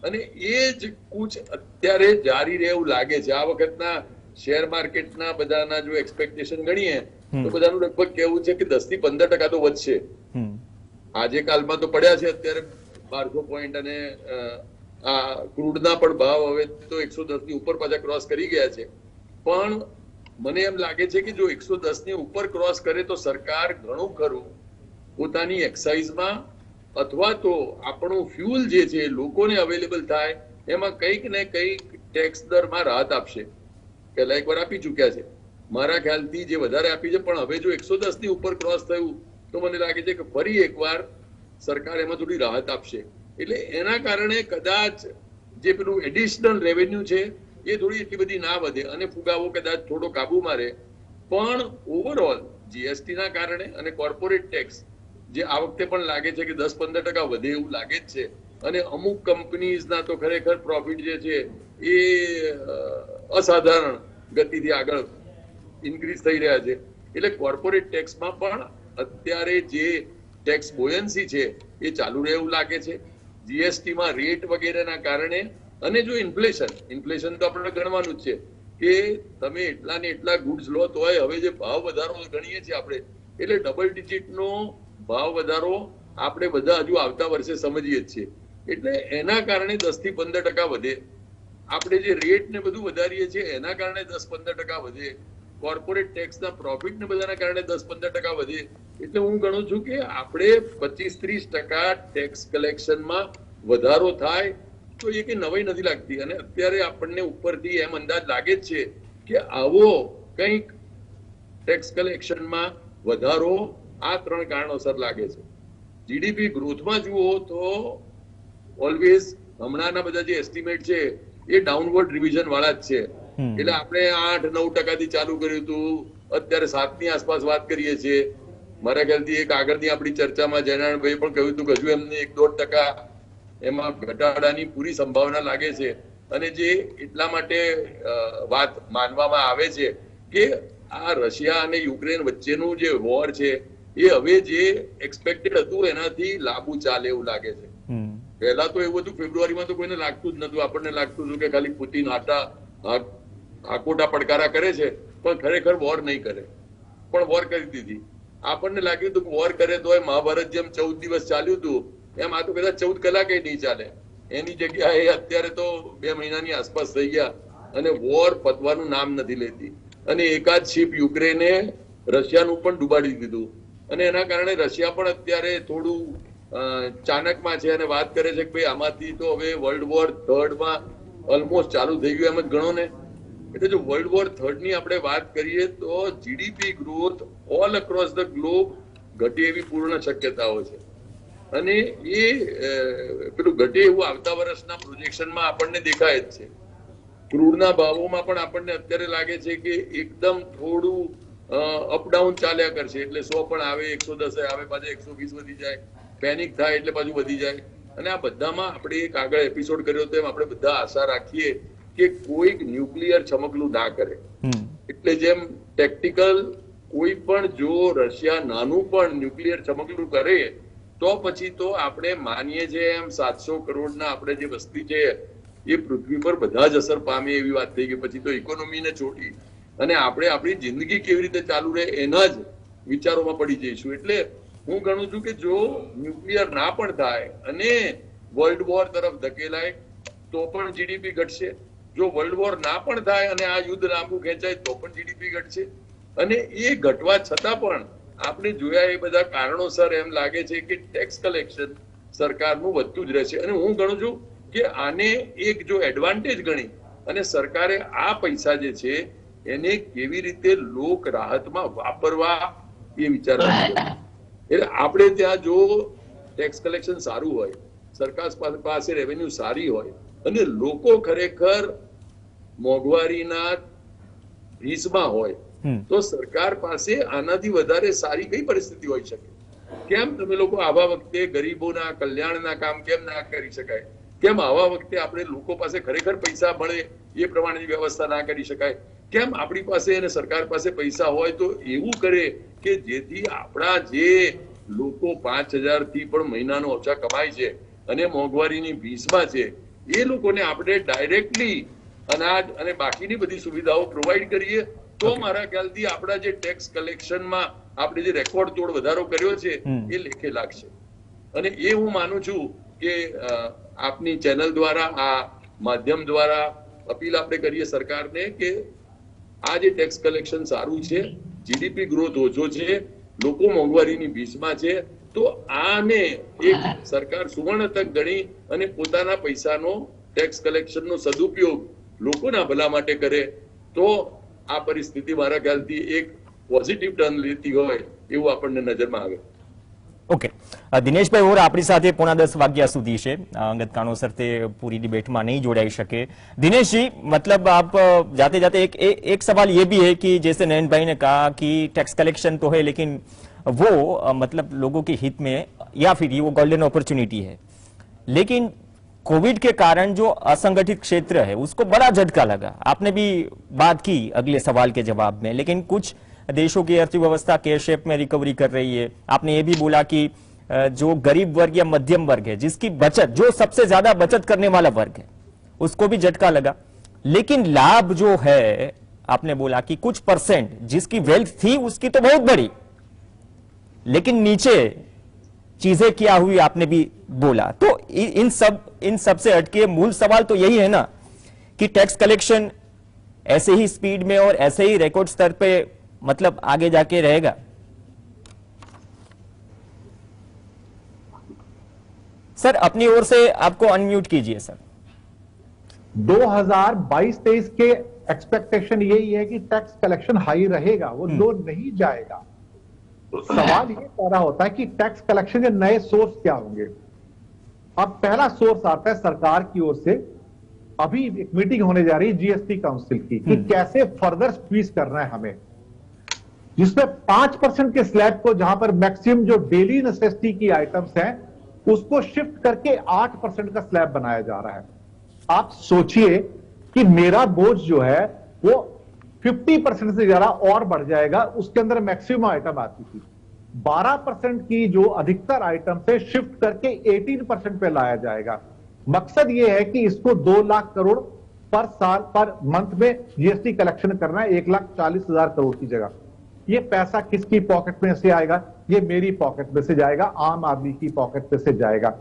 અને એ જ કૂચ અત્યારે જારી રહે એવું લાગે છે. આ વખતના શેર માર્કેટના બધાના જો એક્સપેક્ટેશન ગણીએ તો બધાનું લગભગ કેવું છે કે 10-15% તો વધશે. આજે કાલમાં તો પડ્યા છે અત્યારે 1200 પોઈન્ટ અને આ ક્રૂડના પણ ભાવ હવે તો 110 ની ઉપર પાછા ક્રોસ કરી ગયા છે. પણ મને એમ લાગે છે કે જો 110 ની ઉપર ક્રોસ કરે તો સરકાર ઘણું ખરું પોતાની એક્સાઇઝમાં અથવા તો આપણું ફ્યુલ જે છે લોકોને અવેલેબલ થાય એમાં કંઈક ને કંઈક ટેક્સ દરમાં રાહત આપશે. પહેલા એકવાર આપી ચૂક્યા છે મારા ખ્યાલથી, જે વધારે આપી છે, પણ હવે જો 110 ની ઉપર ક્રોસ થયું તો મને લાગે છે કે ફરી એકવાર સરકાર એમાં થોડી રાહત આપશે. એટલે એના કારણે કદાચ જે પેલું એડિશનલ રેવન્યુ છે એ થોડી એટલી બધી ના વધે અને ફુગાવો કદાચ થોડો કાબુમાં રહે. પણ ઓવરઓલ જીએસટી ના કારણે અને કોર્પોરેટ ટેક્સ જે આ વખતે પણ લાગે છે કે 10-15% વધે એવું લાગે જ છે અને અમુક કંપનીઝના તો ખરેખર પ્રોફિટ જે છે એ અસાધારણ ગતિથી આગળ ઇન્ક્રીઝ થઈ રહ્યા છે. એટલે કોર્પોરેટ ટેક્સમાં પણ અત્યારે જે ટેક્સ બોયન્સી છે એ ચાલુ રહે એવું લાગે છે. જીએસટીમાં રેટ વગેરેના કારણે અને જો ઇન્ફ્લેશન તો આપણે ગણવાનું જ છે કે તમે એટલા ને એટલા ગુડ્સ લો તોય હવે જે ભાવ વધારો ગણીએ છીએ આપણે, એટલે ડબલ ડિજિટનો ભાવ વધારો આપણે બધા હજુ આવતા વર્ષે સમજીએ જ છીએ. એટલે એના કારણે 10-15% વધે. આપણે જે રેટ ને બધું વધારીએ છીએ એના કારણે 10-15% વધે. કોર્પોરેટ ટેક્સના પ્રોફિટ ને બધાના કારણે 10-15% વધે. એટલે હું ગણું છું કે આપણે 25-30% ટેક્સ કલેક્શનમાં વધારો થાય તો એ કઈ નવાઈ નથી લાગતી. અને અત્યારે આપણને ઉપરથી એમ અંદાજ લાગે જ છે કે આવો કંઈક ટેક્સ કલેક્શનમાં વધારો આ 3 કારણોસર લાગે છે. જીડીપી ગ્રોથમાં જુઓ તો ઓલવેઝ હમણાંના બધા જે એસ્ટિમેટ છે એ ડાઉનવર્ડ રિવિઝન વાળા જ છે. એટલે આપણે 8-9% થી ચાલુ કર્યું હતું, અત્યારે 7 ની આસપાસ વાત કરીએ છીએ. મારા ખ્યાલથી એક આગળની આપણી ચર્ચામાં જયનારાયણભાઈ પણ કહ્યું હતું કે હજુ એમને 1-1.5% એમાં ઘટાડાની પૂરી સંભાવના લાગે છે. અને જે એટલા માટે વાત માનવામાં આવે છે કે આ રશિયા અને યુક્રેન વચ્ચેનું જે વોર છે એ હવે જે એક્સપેક્ટેડ હતું એનાથી લાંબુ ચાલે એવું લાગે છે. પહેલા તો એવું હતું, ફેબ્રુઆરીમાં તો કોઈને લાગતું જ નતું. આપણને લાગતું હતું કે ખાલી પુતિન આકોટા પડકારા કરે છે પણ ખરેખર વોર નહીં કરે, પણ વોર કરી દીધી. આપણને લાગ્યું હતું કે વોર કરે તો મહાભારત જેમ 14 દિવસ ચાલ્યું હતું એમ આ તો કદાચ 14 કલાકે નહીં ચાલે. એની જગ્યાએ અત્યારે તો 2 મહિનાની આસપાસ થઈ ગયા અને વોર પતવાનું નામ નથી લેતી. અને એકાદ શિપ યુક્રેને રશિયાનું પણ ડૂબાડી દીધું અને એના કારણે રશિયા પણ અત્યારે થોડું ચાણકમાં છે અને વાત કરે છે કે ભાઈ આમાંથી તો હવે વર્લ્ડ વોર 3માં ઓલમોસ્ટ ચાલુ થઈ ગયું એમ જ ગણો ને. એટલે જો વર્લ્ડ વોર 3 ની આપણે વાત કરીએ તો GDP growth all across the globe ઘટે એવી પૂર્ણ શક્યતાઓ છે. અને એ પેલું ઘટે એવું આવતા વર્ષના પ્રોજેક્શનમાં આપણને દેખાય જ છે. ક્રૂડના ભાવોમાં પણ આપણને અત્યારે લાગે છે કે એકદમ થોડું અપડાઉન ચાલ્યા કરશે. એટલે 100 પણ આવે, 110 આવે, પાછા 120 વધી જાય, પેનિક થાય એટલે પાછું વધી જાય. અને આ બધામાં આપણે એક આગળ એપિસોડ કર્યો તો એમ આપણે બધા આશા રાખીએ કે કોઈક ન્યુક્લિયર ચમકલું ના કરે. એટલે જેમ ટેક્ટિકલ કોઈ પણ જો રશિયા નાનું પણ ન્યુક્લિયર ચમકલું કરે તો પછી તો આપણે માનીએ છીએ એમ 700 કરોડના આપણે જે વસ્તી છે એ પૃથ્વી પર બધા જ અસર પામે એવી વાત થઈ ગઈ. પછી તો ઇકોનોમીને છોડી અને આપણે આપણી જિંદગી કેવી રીતે ચાલુ રહે એના જ વિચારોમાં પડી જઈશું. એટલે હું ગણું છું કે જો ન્યુક્લિયર ના પણ થાય અને વર્લ્ડ વોર તરફ ધકેલાય તો પણ જીડીપી ઘટશે. જો વર્લ્ડ વોર ના પણ થાય અને આ યુદ્ધ લાંબુ ખેંચાય તો પણ જીડીપી ઘટશે. અને એ ઘટવા છતાં પણ આપણે જોયા એ બધા કારણોસર એમ લાગે છે કે ટેક્સ કલેક્શન સરકારનું વધતું જ રહેશે. અને હું ગણું છું કે આને એક જો એડવાન્ટેજ ગણી અને સરકારે આ પૈસા જે છે એને કેવી રીતે લોક રાહતમાં વાપરવા એ વિચારવા. એટલે આપણે ત્યાં જો ટેક્સ કલેક્શન સારું હોય, સરકાર પાસે રેવન્યુ સારી હોય અને લોકો ખરેખર મોંઘવારીના ભીસમાં હોય તો સરકાર પાસે આનાથી વધારે સારી કઈ પરિસ્થિતિ હોઈ શકે? કેમ તમે લોકો આવા વખતે ગરીબોના કલ્યાણના કામ કેમ ના કરી શકાય? કેમ આવા વખતે આપણે લોકો પાસે ખરેખર પૈસા મળે એ પ્રમાણેની વ્યવસ્થા ના કરી શકાય? કેમ આપણી પાસે અને સરકાર પાસે પૈસા હોય તો એવું કરે કે જેથી આપણા જે લોકો 5,000 થી પણ મહિનાનો ઓછા કમાય છે અને મોંઘવારીની ભીસમાં છે એ લોકોને આપણે ડાયરેક્ટલી અનાજ અને બાકીની બધી સુવિધાઓ પ્રોવાઈડ કરીએ તો મારા ખ્યાલથી આપણા જે ટેક્સ કલેક્શનમાં આપણે જે રેકોર્ડ તોડ વધારો કર્યો છે એ લેખે લાગશે. અને એ હું માનું છું કે આપની ચેનલ દ્વારા આ માધ્યમ દ્વારા અપીલ આપણે કરીએ સરકારને કે આ જે ટેક્સ કલેક્શન સારું છે, જીડીપી ગ્રોથ ઓછો છે, લોકો મોંઘવારીની ભીસમાં છે, તો આને એક સરકાર સુવર્ણ તક ગણી અને પોતાના પૈસાનો ટેક્સ કલેક્શનનો સદુપયોગ લોકોના ભલા માટે કરે તો આ પરિસ્થિતિ મારા ખ્યાલથી એક પોઝિટિવ ટર્ન લેતી હોય એવું આપણને નજરમાં આવે. ઓકે, દિનેશભાઈ ઓર આપણી સાથે 9:45 વાગ્યા સુધી છે, અંગત કારણોસर તે पूरी डिबेट में नहीं जोड़ाई सके. दिनेश जी, मतलब आप जाते जाते एक सवाल ये भी है कि जैसे नयन भाई ने कहा कि टैक्स कलेक्शन तो है लेकिन वो मतलब लोगों के हित में या फिर ये वो गोल्डन अपॉर्चुनिटी है, लेकिन कोविड के कारण जो असंगठित क्षेत्र है उसको बड़ा झटका लगा. आपने भी बात की अगले सवाल के जवाब में, लेकिन कुछ देशों की अर्थव्यवस्था के शेप में रिकवरी कर रही है. आपने ये भी बोला कि जो गरीब वर्ग या मध्यम वर्ग है, जिसकी बचत, जो सबसे ज्यादा बचत करने वाला वर्ग है, उसको भी झटका लगा. लेकिन लाभ जो है, आपने बोला कि कुछ परसेंट जिसकी वेल्थ थी उसकी तो बहुत बड़ी, लेकिन नीचे चीजें क्या हुई आपने भी बोला. तो इन सब से हटके मूल सवाल तो यही है ना कि टैक्स कलेक्शन ऐसे ही स्पीड में और ऐसे ही रिकॉर्ड स्तर पे मतलब आगे जाके रहेगा. सर अपनी ओर से आपको अनम्यूट कीजिए सर. 2022-23 के एक्सपेक्टेशन यही है कि टैक्स कलेक्शन हाई रहेगा, वो लो नहीं जाएगा. तो सवाल ये पैदा होता है कि टैक्स कलेक्शन के नए सोर्स क्या होंगे. अब पहला सोर्स आता है सरकार की ओर से. अभी एक मीटिंग होने जा रही है जीएसटी काउंसिल की कि कैसे फर्दर स्क्वीज करना है हमें, जिसमें 5% के स्लैब को, जहां पर मैक्सिमम जो डेली नेसेसिटी की आइटम्स हैं उसको शिफ्ट करके 8% का स्लैब बनाया जा रहा है. आप सोचिए कि मेरा बोझ जो है वो 50% से ज्यादा और बढ़ जाएगा. उसके अंदर मैक्सिमम आइटम आती थी, 12% की जो अधिकतर आइटम से शिफ्ट करके 18% पे लाया जाएगा. मकसद ये है कि इसको 2 लाख करोड़ पर साल पर मंथ में जीएसटी कलेक्शन करना है, 1,40,000 करोड़ की जगह. ये पैसा किसकी पॉकेट में से आएगा? ये मेरी पॉकेट में से जाएगा, आम आदमी की पॉकेट में से जाएगा.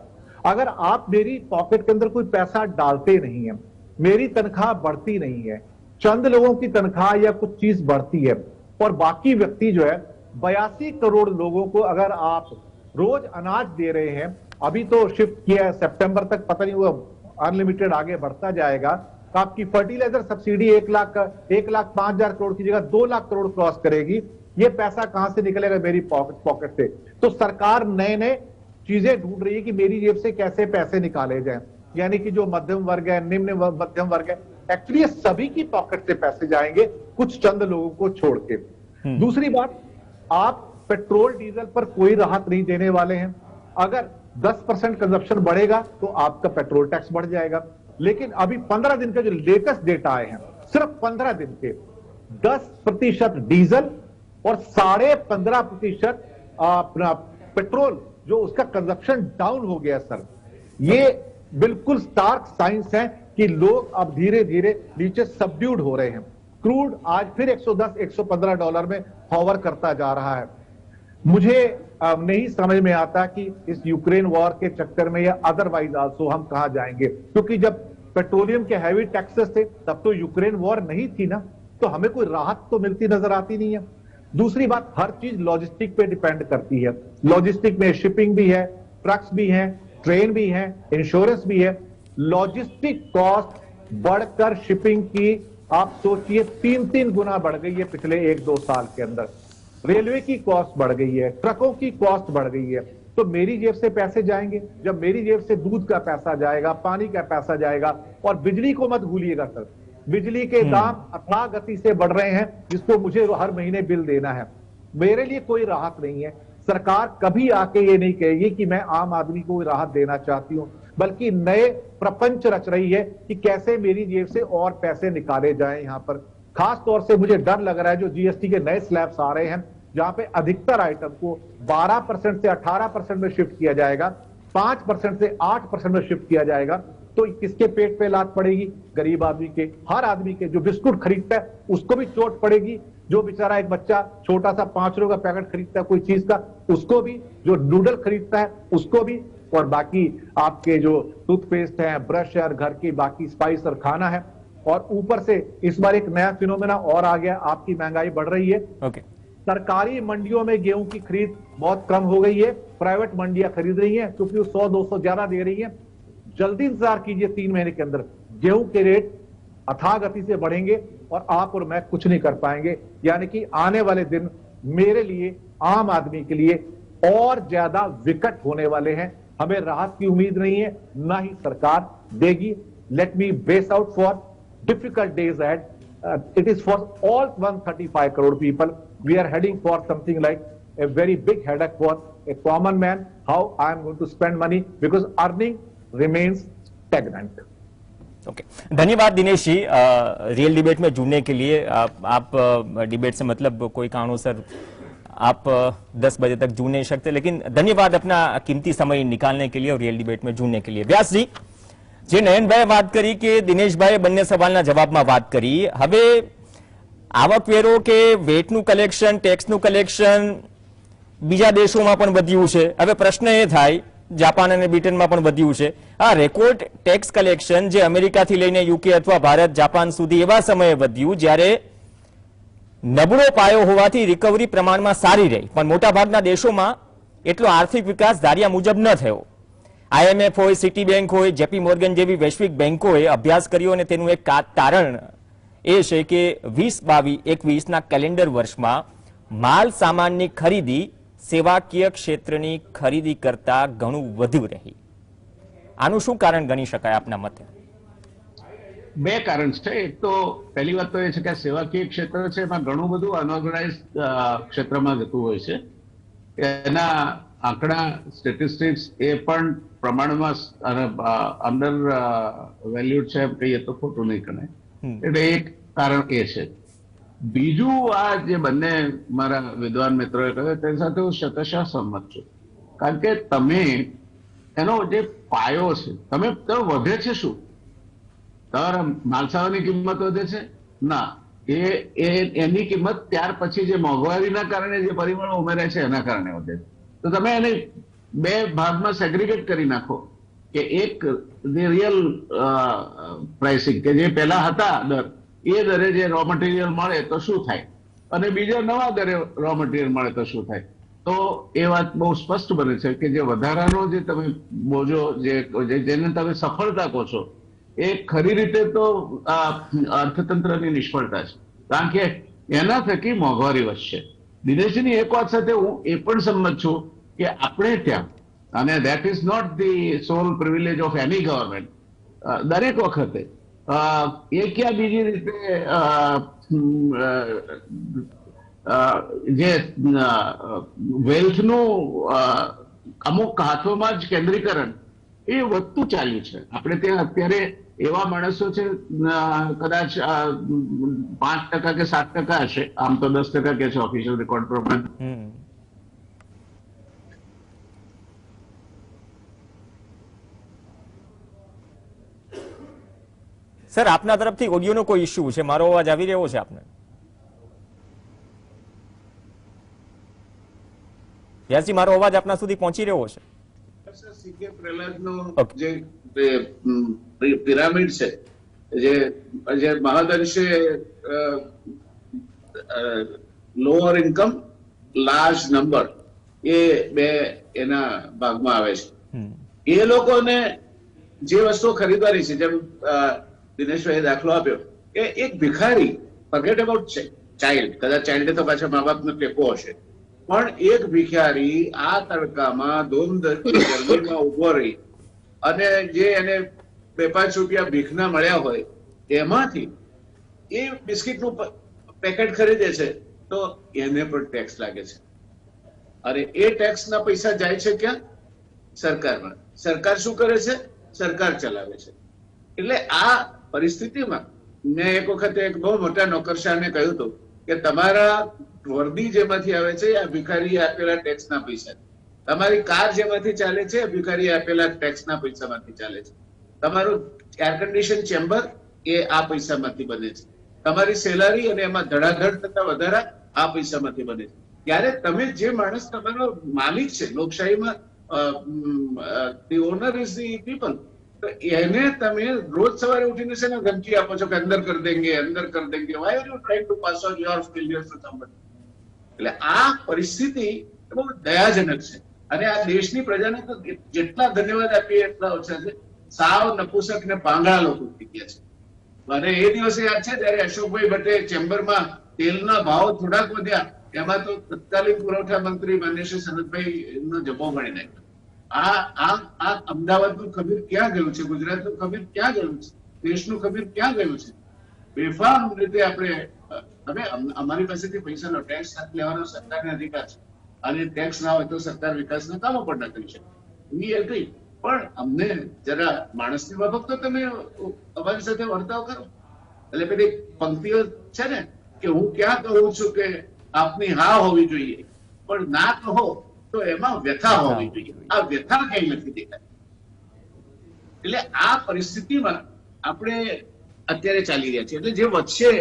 अगर आप मेरी पॉकेट के अंदर कोई पैसा डालते नहीं है, मेरी तनख्वाह बढ़ती नहीं है, चंद लोगों की तनख्वाह या कुछ चीज बढ़ती है और बाकी व्यक्ति जो है 82 करोड़ लोगों को अगर आप रोज अनाज दे रहे हैं, अभी तो शिफ्ट किया है, सितंबर तक पता नहीं वो अनलिमिटेड आगे बढ़ता जाएगा, तो आपकी फर्टिलाइजर सब्सिडी 1,05,000 करोड़ की जगह 2 लाख करोड़ क्रॉस करेगी. ये पैसा कहां से निकलेगा? मेरी पॉकेट से. तो सरकार नए नए चीजें ढूंढ रही है कि मेरी जेब से कैसे पैसे निकाले जाएं. यानी कि जो मध्यम वर्ग है, निम्न मध्यम वर्ग है, एक्चुअली सभी की पॉकेट से पैसे जाएंगे, कुछ चंद लोगों को छोड़ के. दूसरी बात, आप पेट्रोल डीजल पर कोई राहत नहीं देने वाले हैं. अगर 10% कंजप्शन बढ़ेगा तो आपका पेट्रोल टैक्स बढ़ जाएगा. लेकिन अभी 15 दिन के जो लेटेस्ट डेटा आए हैं, सिर्फ 15 दिन के 10% डीजल और 15.5% अपना पेट्रोल जो उसका कंजप्शन डाउन हो गया. सर ये बिल्कुल स्टार्क साइंस है कि लोग अब धीरे धीरे नीचे सबड्यूड हो रहे हैं. क्रूड आज फिर $110-115 में हॉवर करता जा रहा है. मुझे नहीं समझ में आता कि इस यूक्रेन वॉर के चक्कर में या अदरवाइज आल्सो हम कहां जाएंगे, क्योंकि जब पेट्रोलियम के हैवी टैक्सेस थे तब तो यूक्रेन वॉर नहीं थी ना, तो हमें कोई राहत तो मिलती नजर आती नहीं है. दूसरी बात, हर चीज लॉजिस्टिक पे डिपेंड करती है. लॉजिस्टिक में शिपिंग भी है, ट्रक्स भी हैं, ट्रेन भी है, इंश्योरेंस भी है. लॉजिस्टिक कॉस्ट बढ़कर शिपिंग की आप सोचिए 3 गुना बढ़ गई है पिछले 1-2 साल के अंदर. रेलवे की कॉस्ट बढ़ गई है, ट्रकों की कॉस्ट बढ़ गई है. तो मेरी जेब से पैसे जाएंगे. जब मेरी जेब से दूध का पैसा जाएगा, पानी का पैसा जाएगा, और बिजली को मत भूलिएगा सर, बिजली के दाम अथाह गति से बढ़ रहे हैं, जिसको मुझे हर महीने बिल देना है. मेरे लिए कोई राहत नहीं है. सरकार कभी आके ये नहीं कहेगी कि मैं आम आदमी को राहत देना चाहती हूं. बल्कि नए प्रपंच रच रही है कि कैसे मेरी जेब से और पैसे निकाले जाएं। यहां पर खास तौर से मुझे डर लग रहा है जो जीएसटी के नए स्लैब्स आ रहे हैं, जहां पे अधिकतर आइटम को 12% से 18% में शिफ्ट किया जाएगा, 5% से 8% में शिफ्ट किया जाएगा, तो किसके पेट पे लात पड़ेगी? गरीब आदमी के। हर आदमी के जो बिस्कुट खरीदता है उसको भी चोट पड़ेगी, जो बेचारा एक बच्चा छोटा सा 5 रुपए का पैकेट खरीदता है कोई चीज का उसको भी, जो नूडल खरीदता है उसको भी, और बाकी आपके जो टूथपेस्ट है, ब्रश है और घर की बाकी स्पाइस और खाना है। और ऊपर से इस बार एक नया फिनोमेना और आ गया, आपकी महंगाई बढ़ रही है। सरकारी मंडियों में गेहूं की खरीद बहुत कम हो गई है, प्राइवेट मंडियां खरीद रही हैं क्योंकि वो 100-200 ज्यादा दे रही हैं। जल्दी इंतजार कीजिए, 3 महीने के अंदर गेहूं के रेट अथाह गति से बढ़ेंगे और आप और मैं कुछ नहीं कर पाएंगे। यानी कि आने वाले दिन मेरे लिए, आम आदमी के लिए और ज्यादा विकट होने वाले हैं। हमें राहत की उम्मीद नहीं है, ना ही सरकार देगी। Let me base out for difficult days ahead. It is for all 135 crore people. We are heading for something like a very big headache for a common man. How I am going to spend money because earning remains stagnant. Okay, धन्यवाद दिनेश जी रियल डिबेट में जुड़ने के लिए। आप डिबेट से मतलब कोई कारणोसर आप 10 बजे तक जुड़ नहीं सकते, लेकिन धन्यवाद अपना कीमती समय निकालने के लिए और रियल डिबेट में जुड़ने के लिए। व्यास जी, જે નયનભાઈએ વાત કરી કે દિનેશભાઈએ બંને સવાલના જવાબમાં વાત કરી, હવે આવકવેરો કે વેટનું કલેક્શન, ટેક્સનું કલેક્શન બીજા દેશોમાં પણ વધ્યું છે। હવે પ્રશ્ન એ થાય, જાપાન અને બ્રિટનમાં પણ વધ્યું છે, આ રેકોર્ડ ટેક્સ કલેક્શન જે અમેરિકાથી લઈને યુકે અથવા ભારત, જાપાન સુધી એવા સમયે વધ્યું જ્યારે નબળો પાયો હોવાથી રિકવરી પ્રમાણમાં સારી રહી, પણ મોટાભાગના દેશોમાં એટલો આર્થિક વિકાસ ધાર્યા મુજબ ન થયો। આઈએમએફ હોય, સિટી બેંક હોય, જેપી મોર્ગન જેવી વૈશ્વિક બેંકોએ અભ્યાસ કર્યો અને તેનું એક કારણ એ છે કે 2022-21ના કેલેન્ડર વર્ષમાં માલ સામાનની ખરીદી સેવાકીય ક્ષેત્રની ખરીદી કરતા ઘણું વધુ રહી। આનું શું કારણ ગણી શકાય આપના મતે? બે કારણ છે। એક તો પહેલી વાત તો એ છે કે સેવાકીય ક્ષેત્ર છે એમાં ઘણું બધું અનઓર્ગેનાઇઝ ક્ષેત્રમાં જતું હોય છે। એના આંકડા સ્ટેટિસ્ટિક્સ એ પણ પ્રમાણમાં અંડર વેલ્યુડ છે એમ કહીએ તો ખોટું નહીં ગણાય, એટલે એક કારણ એ છે। બીજું, આ જે બંને મારા વિદ્વાન મિત્રોએ કહ્યું તેની સાથે હું શતશઃ સંમત છું, કારણ કે તમે એનો જે પાયો છે, તમે વધે છે શું? તમારા માલસાવાની કિંમત વધે છે? ના, એની કિંમત ત્યાર પછી જે મોંઘવારીના કારણે જે પરિબળો ઉમેરાય છે એના કારણે વધે છે। તો તમે એને બે ભાગમાં સેગ્રીગેટ કરી નાખો કે એક રિયલ પ્રાઇસિંગ કે જે પહેલા હતા દર, એ દરે જે રો મટીરિયલ મળે તો શું થાય, અને બીજા નવા દરે રો મટીરિયલ મળે તો શું થાય। તો એ વાત બહુ સ્પષ્ટ બને છે કે જે વધારાનો જે તમે બોજો જેને તમે સફળતા કહો છો એ ખરી રીતે તો અર્થતંત્રની નિષ્ફળતા છે, કારણ કે એના થકી મોંઘવારી વધશે। દિનેશજીની એક વાત સાથે હું એ પણ સંમત છું કે આપણે ત્યાં, અને that is not the sole privilege of any government, દરેક વખતે એક યા બીજી રીતે જે વેલ્થનું અમુક હાથોમાં જ કેન્દ્રીકરણ એ વધતું ચાલ્યું છે। આપણે ત્યાં અત્યારે એવા માણસો છે, કદાચ 5% કે 7% હશે, આમ તો 10% કે છે ઓફિશિયલ રેકોર્ડ પ્રમાણે। સર, આપના તરફથી ઓડિયોનો કોઈ ઇશ્યુ છે? મારો અવાજ આવી રહ્યો છે આપને? વ્યાસજી, મારો અવાજ આપના સુધી પહોંચી રહ્યો છે? સીકે પ્રહલાદનો જે પિરામિડ છે, જે મહદઅંશે લોઅર ઇન્કમ લાર્જ નંબર, એ બે એના ભાગમાં આવે છે। એ લોકોને જે વસ્તુઓ ખરીદવાની છે, જેમ દિનેશભાઈએ દાખલો આપ્યો કે એક ભિખારી, ફર્ગેટ અબાઉટ ચાઇલ્ડ, કદાચ ચાઇલ્ડે તો પાછા મા બાપનો ટેકો હશે, પણ એક ભિખારી આ તડકામાં ગરમીમાં ઉભો રહી અને જે એને 2-5 રૂપિયા ભીખના મળ્યા હોય એમાંથી એ બિસ્કિટનું પેકેટ ખરીદે છે, તો એને પણ ટેક્સ લાગે છે। અને એ ટેક્સના પૈસા જાય છે ક્યાં? સરકારમાં। સરકાર શું કરે છે? સરકાર ચલાવે છે. એટલે આ પરિસ્થિતિમાં મેં એક વખતે એક બહુ મોટા નોકરશાહને કહ્યું હતું કે તમારા વર્દી જેમાંથી આવે છે આ ભિખારીએ આપેલા ટેક્સના પૈસા, તમારી કાર જેમાંથી ચાલે છે ભિખારીએ આપેલા ટેક્સના પૈસામાંથી ચાલે છે, તમારું એર કન્ડિશન ચેમ્બર એ આ પૈસામાંથી બને છે, તમારી સેલરી અને એમાં ધડાધડ થતા વધારા આ પૈસામાંથી બને છે. ત્યારે તમે જે માણસ તમારો માલિક છે, લોકશાહીમાં the owner is the people, તો એને તમે રોજ સવારે ઉઠીને છે ને ધમકી આપો છો કે અંદર કર દેંગે, અંદર કર દેંગે. Why are you trying to pass on your failures to somebody? એટલે આ પરિસ્થિતિ બહુ દયાજનક છે અને આ દેશની પ્રજાને તો જેટલા ધન્યવાદ આપીએ એટલા ઓછા છે. સાવ નપુસક ને પાંગળા લોકો થઈ ગયા છે. અને એ દિવસે યાદ છે જયારે અશોકભાઈ ભટ્ટે ચેમ્બરમાં તેલના ભાવ થોડાક વધ્યા, એમાં તો તત્કાલીન પુરવઠા મંત્રી માન્ય શ્રી સનતભાઈ એમનો જબ્બો ગણી નાખ્યો. આ અમદાવાદનું ખમીર ક્યાં ગયું છે? ગુજરાતનું ખમીર ક્યાં ગયું છે? દેશનું ખમીર ક્યાં ગયું છે? બેફામ રીતે આપણે હવે અમારી પાસેથી પૈસાનો ટેક્સ લેવાનો સરકારને અધિકાર છે અને ટેક્સ ના હોય તો સરકાર વિકાસના કામો પણ ના કરી શકે. વી એગ્રી, પણ અમને જરા માણસની બાબત તો તમે અમારી સાથે વર્તાવ કરો. એટલે પેલી પંક્તિઓ છે ને કે હું ક્યાં કહું છું કે આપની હા હોવી જોઈએ, પણ ના કહો તો એમાં વ્યથા હોવી જોઈએ. આ વ્યથા કઈ નથી દેખાય. એટલે આ પરિસ્થિતિમાં આપણે અત્યારે ચાલી રહ્યા છીએ. એટલે જે વધશે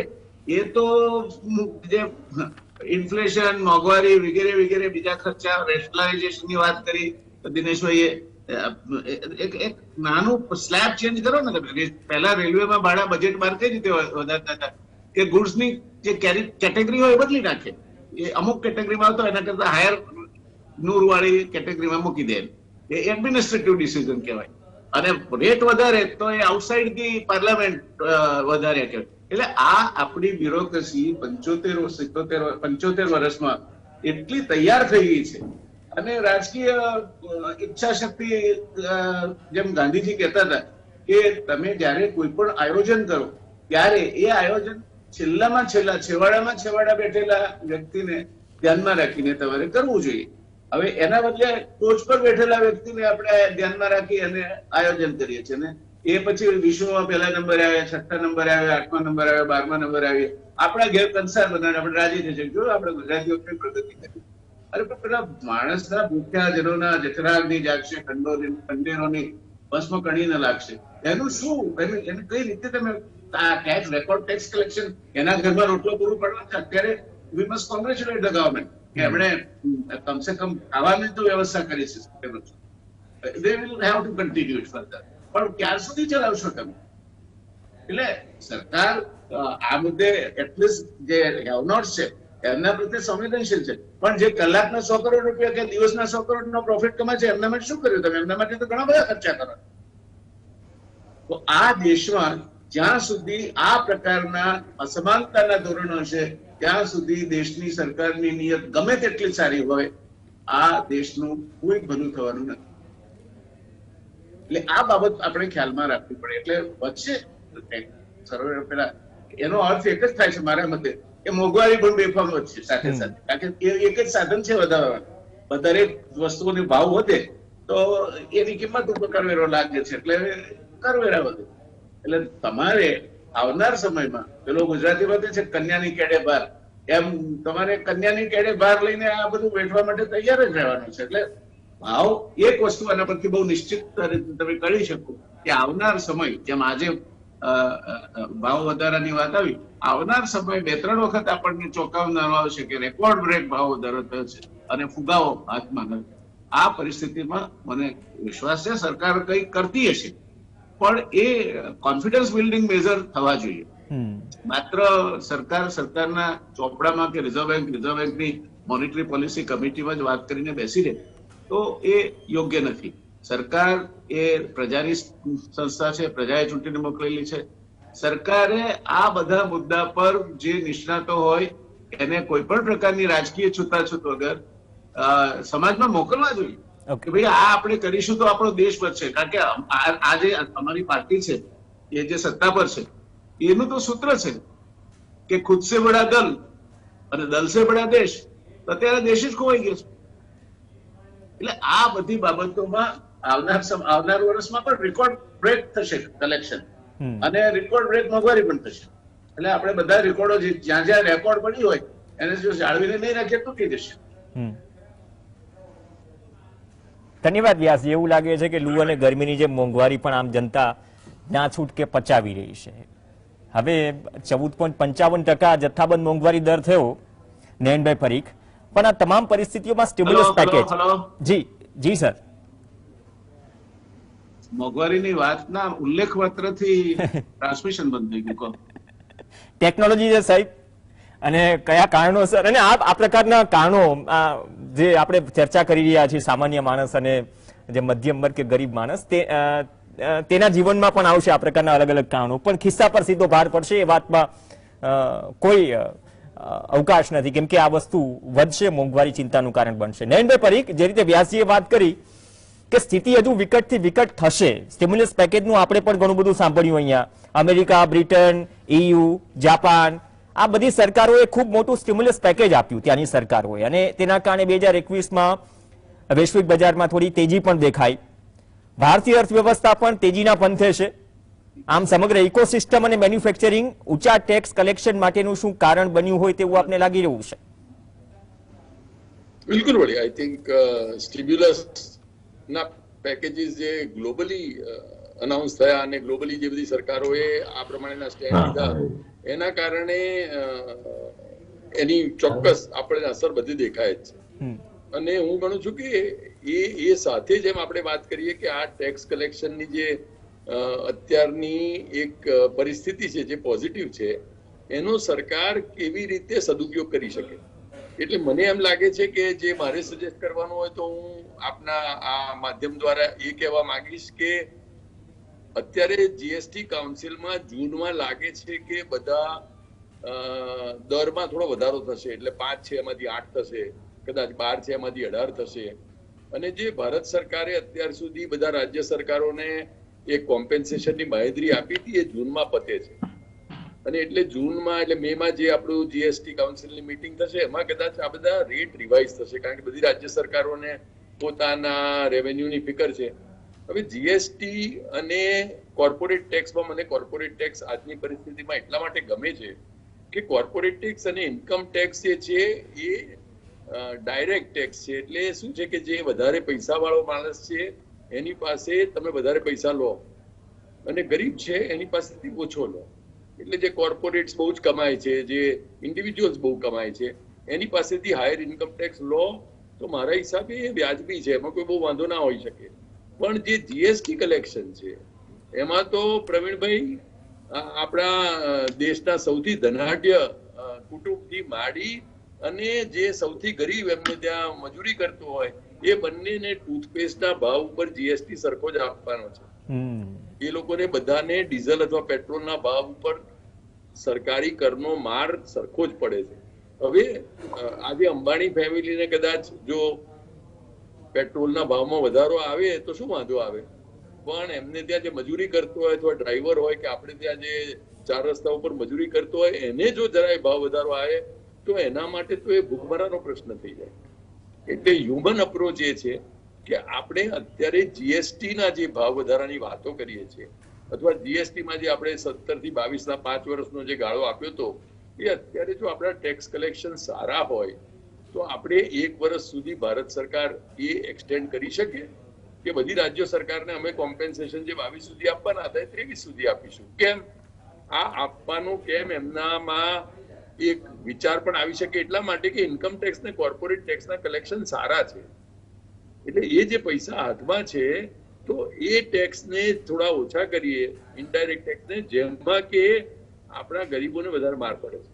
એ તો જે ઇન્ફ્લેશન, મોંઘવારી વગેરે વગેરે બીજા ખર્ચા, રેશનલાઇઝેશનની વાત કરી દિનેશભાઈએ, એક નાનું સ્લેબ ચેન્જ કરો ને તમે. પહેલા રેલવેમાં ભાડા બજેટ બહાર કઈ રીતે વધારતા હતા કે ગુડ્સની જે કેટેગરી હોય એ બદલી નાખે, એ અમુક કેટેગરીમાં આવતો એના કરતા હાયર નૂર વાળી કેટેગરીમાં મૂકી દે. એ એડમિનિસ્ટ્રેટિવ ડિસિઝન કહેવાય. અને રેટ વધારે તો એ આઉટસાઇડ ધી પાર્લામેન્ટ વધારે કહેવાય. એટલે આ આપણી બ્યુરોક્રેસી 75 વર્ષમાં એટલી તૈયાર થઈ ગઈ છે અને રાજકીય ઈચ્છા શક્તિ, જેમ ગાંધીજી કહેતા હતા કે તમે જયારે કોઈ પણ આયોજન કરો ત્યારે એ આયોજન છેવાડામાં બેઠેલા વ્યક્તિને ધ્યાનમાં રાખીને તમારે કરવું જોઈએ. હવે એના બદલે ટોચ પર બેઠેલા વ્યક્તિને આપણે ધ્યાનમાં રાખી અને આયોજન કરીએ છીએ ને એ પછી વિશ્વમાં પહેલા નંબરે આવે, 6ઠ્ઠા નંબરે આવે, 8મા નંબર આવે, 12મા નંબર આવે, આપણા ઘેર કંસાર બનાવીને આપણે રાજી થઈ જાય જો આપણે ગુજરાતીઓ પ્રગતિ કરી. અરે પણ પેલા માણસના ભૂખ્યા જનોના જઠરાગ્નિ જાગશે, ખંડેરોની ભસ્મ કણી ન લાગશે, એનું શું? એને કઈ રીતે તમે ટેક્સ, રેકોર્ડ ટેક્સ કલેક્શન, એના ઘરમાં રોટલો પૂરું પડવા છે. અત્યારે we must congratulate the government કે એમણે કમસે કમ ખાવાની તો વ્યવસ્થા કરી છે. They will have to continue it further. પણ ક્યાર સુધી ચલાવશો તમે? એટલે સરકાર આ મુદ્દે એટલીસ્ટ જે હેવ નોટ છે એમના પ્રત્યે સંવેદનશીલ છે, પણ જે કલાકના 100 કરોડ રૂપિયા કે દિવસના 100 કરોડ નો પ્રોફિટ કમાય છે એમના માટે શું કર્યું તમે? એમના માટે તો ઘણા બધા ખર્ચા કરો. તો આ દેશમાં જ્યાં સુધી આ પ્રકારના અસમાનતાના ધોરણો છે ત્યાં સુધી દેશની સરકારની નિયત ગમે તેટલી સારી હોય, આ દેશનું કોઈ ભલું થવાનું નથી. એટલે આ બાબત આપણે ખ્યાલમાં રાખવી પડે. એટલે વચ્ચે પેલા એનો અર્થ એક જ થાય છે મારા મતે કે મોંઘવારી પણ બેફામ વધશે સાથે સાથે, કારણ કે એક જ સાધન છે વધારવાનું. દરેક વસ્તુઓનો ભાવ વધે તો એની કિંમત ઉપર કરવેરો લાગે છે, એટલે કરવેરા વધે. એટલે તમારે આવનાર સમયમાં પેલો ગુજરાતીમાં છે કન્યાની કેડે બાર, એમ તમારે કન્યાની કેડે બહાર લઈને આ બધું વેઠવા માટે તૈયાર જ રહેવાનું છે. એટલે ભાવ એક વસ્તુ આના પરથી બહુ નિશ્ચિત તમે કરી શકો કે આવનાર સમય, જેમ આજે ભાવ વધારાની વાત આવી, આવનાર સમય 2-3 વખત આપણને ચોંકાવનારો આવશે કે રેકોર્ડ બ્રેક ભાવ વધારો થયો છે અને ફુગાવો હાથમાં નથી. આ પરિસ્થિતિમાં મને વિશ્વાસ છે સરકાર કંઈક કરતી હશે, પણ એ કોન્ફિડન્સ બિલ્ડિંગ મેજર થવા જોઈએ. માત્ર સરકારના ચોપડામાં કે રિઝર્વ બેંકની મોનિટરી પોલિસી કમિટીમાં જ વાત કરીને બેસી રહે તો એ યોગ્ય નથી. સરકાર એ પ્રજાની સંસ્થા છે, પ્રજાએ ચૂંટીને મોકલેલી છે. સરકારે આ બધા મુદ્દા પર જે નિષ્ણાતો હોય એને કોઈ પણ પ્રકારની રાજકીય છૂતાછૂત વગર સમાજમાં મોકલવા જોઈએ કે ભાઈ આ આપણે કરીશું તો આપણો દેશ બચશે. કારણ કે આ જે અમારી પાર્ટી છે એ જે સત્તા પર છે એનું તો સૂત્ર છે કે ખુદ સે બડા દલ અને દલ સે બડા દેશ. અત્યારે દેશ જ ખોવાઈ ગયો છે. એટલે આ બધી બાબતોમાં આવનાર વર્ષમાં પણ રેકોર્ડ બ્રેક થશે કલેક્શન, અને રેકોર્ડ બ્રેક મોંઘવારી પણ થશે. એટલે આપણે બધા રેકોર્ડો જ્યાં જ્યાં રેકોર્ડ બની હોય એને જો જાળવીને નહીં રાખીએ તૂટી જશે. ધન્યવાદ વ્યાસજી. એવું લાગે છે કે લૂ અને ગરમીની જે મોંઘવારી પણ આમ જનતા ના છૂટકે પચાવી રહી છે. હવે 14.55% જથ્થાબંધ મોંઘવારી દર થયો નયનભાઈ પરીખ, પણ આ તમામ પરિસ્થિતિઓમાં સ્ટિમ્યુલસ પેકેજ. જી જી સર. મોંઘવારીની વાતના ઉલ્લેખ પત્રથી ટ્રાન્સમિશન બંધ થઈ ગયું. ટેકનોલોજી છે સાહેબ, અને કયા કારણોસર, અને આ પ્રકારના કારણો જે આપણે ચર્ચા કરી રહ્યા છીએ, સામાન્ય માણસ અને જે મધ્યમ વર્ગ કે ગરીબ માણસ, તેના જીવનમાં પણ આવશે આ પ્રકારના અલગ અલગ કારણો, પણ ખિસ્સા પર સીધો ભાર પડશે એ વાતમાં કોઈ અવકાશ નથી, કેમ કે આ વસ્તુ વધશે, મોંઘવારી ચિંતાનું કારણ બનશે. નયનભાઈ પરીખ, જે રીતે વ્યાસજીએ વાત કરી કે સ્થિતિ હજુ વિકટથી વિકટ થશે, સ્ટિમ્યુલસ પેકેજનું આપણે પણ ઘણું બધું સાંભળ્યું અહીંયા. અમેરિકા, બ્રિટન, EU, જાપાન, આ બધી સરકારોએ ખૂબ મોટું સ્ટિમ્યુલસ પેકેજ આપ્યું ત્યાંની સરકારોએ, અને તેના કારણે 2021માં વૈશ્વિક બજારમાં થોડી તેજી પણ દેખાઈ. ભારતીય અર્થવ્યવસ્થા પણ તેજીના પંથે છે. આમ સમગ્ર ઇકોસિસ્ટમ અને મેન્યુફેક્ચરિંગ ઊંચા ટેક્સ કલેક્શન માટેનું શું કારણ બન્યું હોય તેવું આપને લાગી રહ્યું છે? બિલકુલ વળી, આઈ થિંક સ્ટિમ્યુલસ ના પેકેજીસ જે ગ્લોબલી અનાઉન્સ થયા અને ગ્લોબલી જે બધી સરકારોએ આ પ્રમાણેના સ્ટેન્ડ લીધા, એના કારણે એની ચોક્કસ આપણે અસર બધી દેખાય જ છે. અને હું ગણું છું કે એ સાથે જેમ આપણે વાત કરીએ કે આ ટેક્સ કલેક્શનની જે અત્યારની એક પરિસ્થિતિ છે જે પોઝિટિવ છે, એનો સરકાર કેવી રીતે સદુપયોગ કરી શકે. એટલે મને એમ લાગે છે કે જે મારે સજેસ્ટ કરવાનું હોય તો હું આપના આ માધ્યમ દ્વારા એ કહેવા માંગીશ કે અત્યારે જીએસટી કાઉન્સિલમાં જૂનમાં લાગે છે કે બધા દરમાં થોડો વધારો થશે, એટલે 5 છે એમાંથી 8 થશે, કદાચ 12 છે એમાંથી 18 થશે. અને જે ભારત સરકારે અત્યાર સુધી બધા રાજ્ય સરકારોને એક કોમ્પેન્સેશનની બાંહેધરી આપી હતી, એ જૂનમાં પતે છે. અને એટલે જૂનમાં, એટલે મેમાં જે આપણું જીએસટી કાઉન્સિલની મીટિંગ થશે એમાં કદાચ આ બધા રેટ રિવાઇઝ થશે, કારણ કે બધી રાજ્ય સરકારોને પોતાના રેવન્યુની ફિકર છે. હવે જીએસટી અને કોર્પોરેટ ટેક્સમાં મને કોર્પોરેટ ટેક્સ આજની પરિસ્થિતિમાં એટલા માટે ગમે છે કે કોર્પોરેટ ટેક્સ અને ઇન્કમ ટેક્સ જે છે એ ડાયરેક્ટ ટેક્સ છે. એટલે શું છે કે જે વધારે પૈસા વાળો માણસ છે એની પાસે તમે વધારે પૈસા લો, અને ગરીબ છે એની પાસેથી ઓછો લો. એટલે જે કોર્પોરેટ્સ બહુ જ કમાય છે, જે ઇન્ડિવિજ્યુઅલ્સ બહુ કમાય છે, એની પાસેથી હાયર ઇન્કમ ટેક્સ લો તો મારા હિસાબે એ વ્યાજબી છે, એમાં કોઈ બહુ વાંધો ના હોઈ શકે. પણ જે જીએસટી કલેક્શન છે એમાં તો પ્રવીણભાઈ આપણા દેશના સૌથી ધનાઢ્ય કુટુંબથી માંડી અને જે સૌથી ગરીબ એમને ત્યાં મજૂરી કરતો હોય એ બંનેને ટૂથપેસ્ટના ભાવ ઉપર જીએસટી સરખો જ આપવાનો છે. એ લોકોને બધાને ડીઝલ અથવા પેટ્રોલના ભાવ ઉપર સરકારી કરનો માર સરખો જ પડે છે. હવે આજે અંબાણી ફેમિલીને કદાચ જો પેટ્રોલના ભાવમાં વધારો આવે તો શું વાંધો આવે, પણ એમને ત્યાં જે મજૂરી કરતો હોય અથવા ડ્રાઈવર હોય કે આપણે ત્યાં જે 4 રસ્તા ઉપર મજૂરી કરતો હોય એને જો જરાય ભાવ વધારો આવે તો એના માટે તો એ ભૂખમરાનો પ્રશ્ન થઈ જાય. એટલે હ્યુમન અપ્રોચ એ છે કે આપણે અત્યારે જીએસટી ના જે ભાવ વધારાની વાતો કરીએ છીએ, અથવા જીએસટી માં જે આપણે 17 થી 22 ના 5 વર્ષનો જે ગાળો આપ્યો હતો, એ અત્યારે જો આપણા ટેક્સ કલેક્શન સારા હોય તો આપણે 1 વર્ષ સુધી ભારત સરકાર એ એક્સટેન્ડ કરી શકે કે બધી રાજ્ય સરકારને અમે કોમ્પેન્સેશન જે 22 સુધી આપવાના હતા એ 23 સુધી આપીશું. કેમ આ આપવાનું, કેમ એમનામાં એક વિચાર પણ આવી શકે એટલા માટે કે ઇન્કમ ટેક્સ ને કોર્પોરેટ ટેક્સના કલેક્શન સારા છે. એટલે એ જે પૈસા હાથમાં છે તો એ ટેક્સને થોડા ઓછા કરીએ, ઇનડાયરેક્ટ ટેક્સને, જેમાં કે આપણા ગરીબોને વધારે માર પડે છે.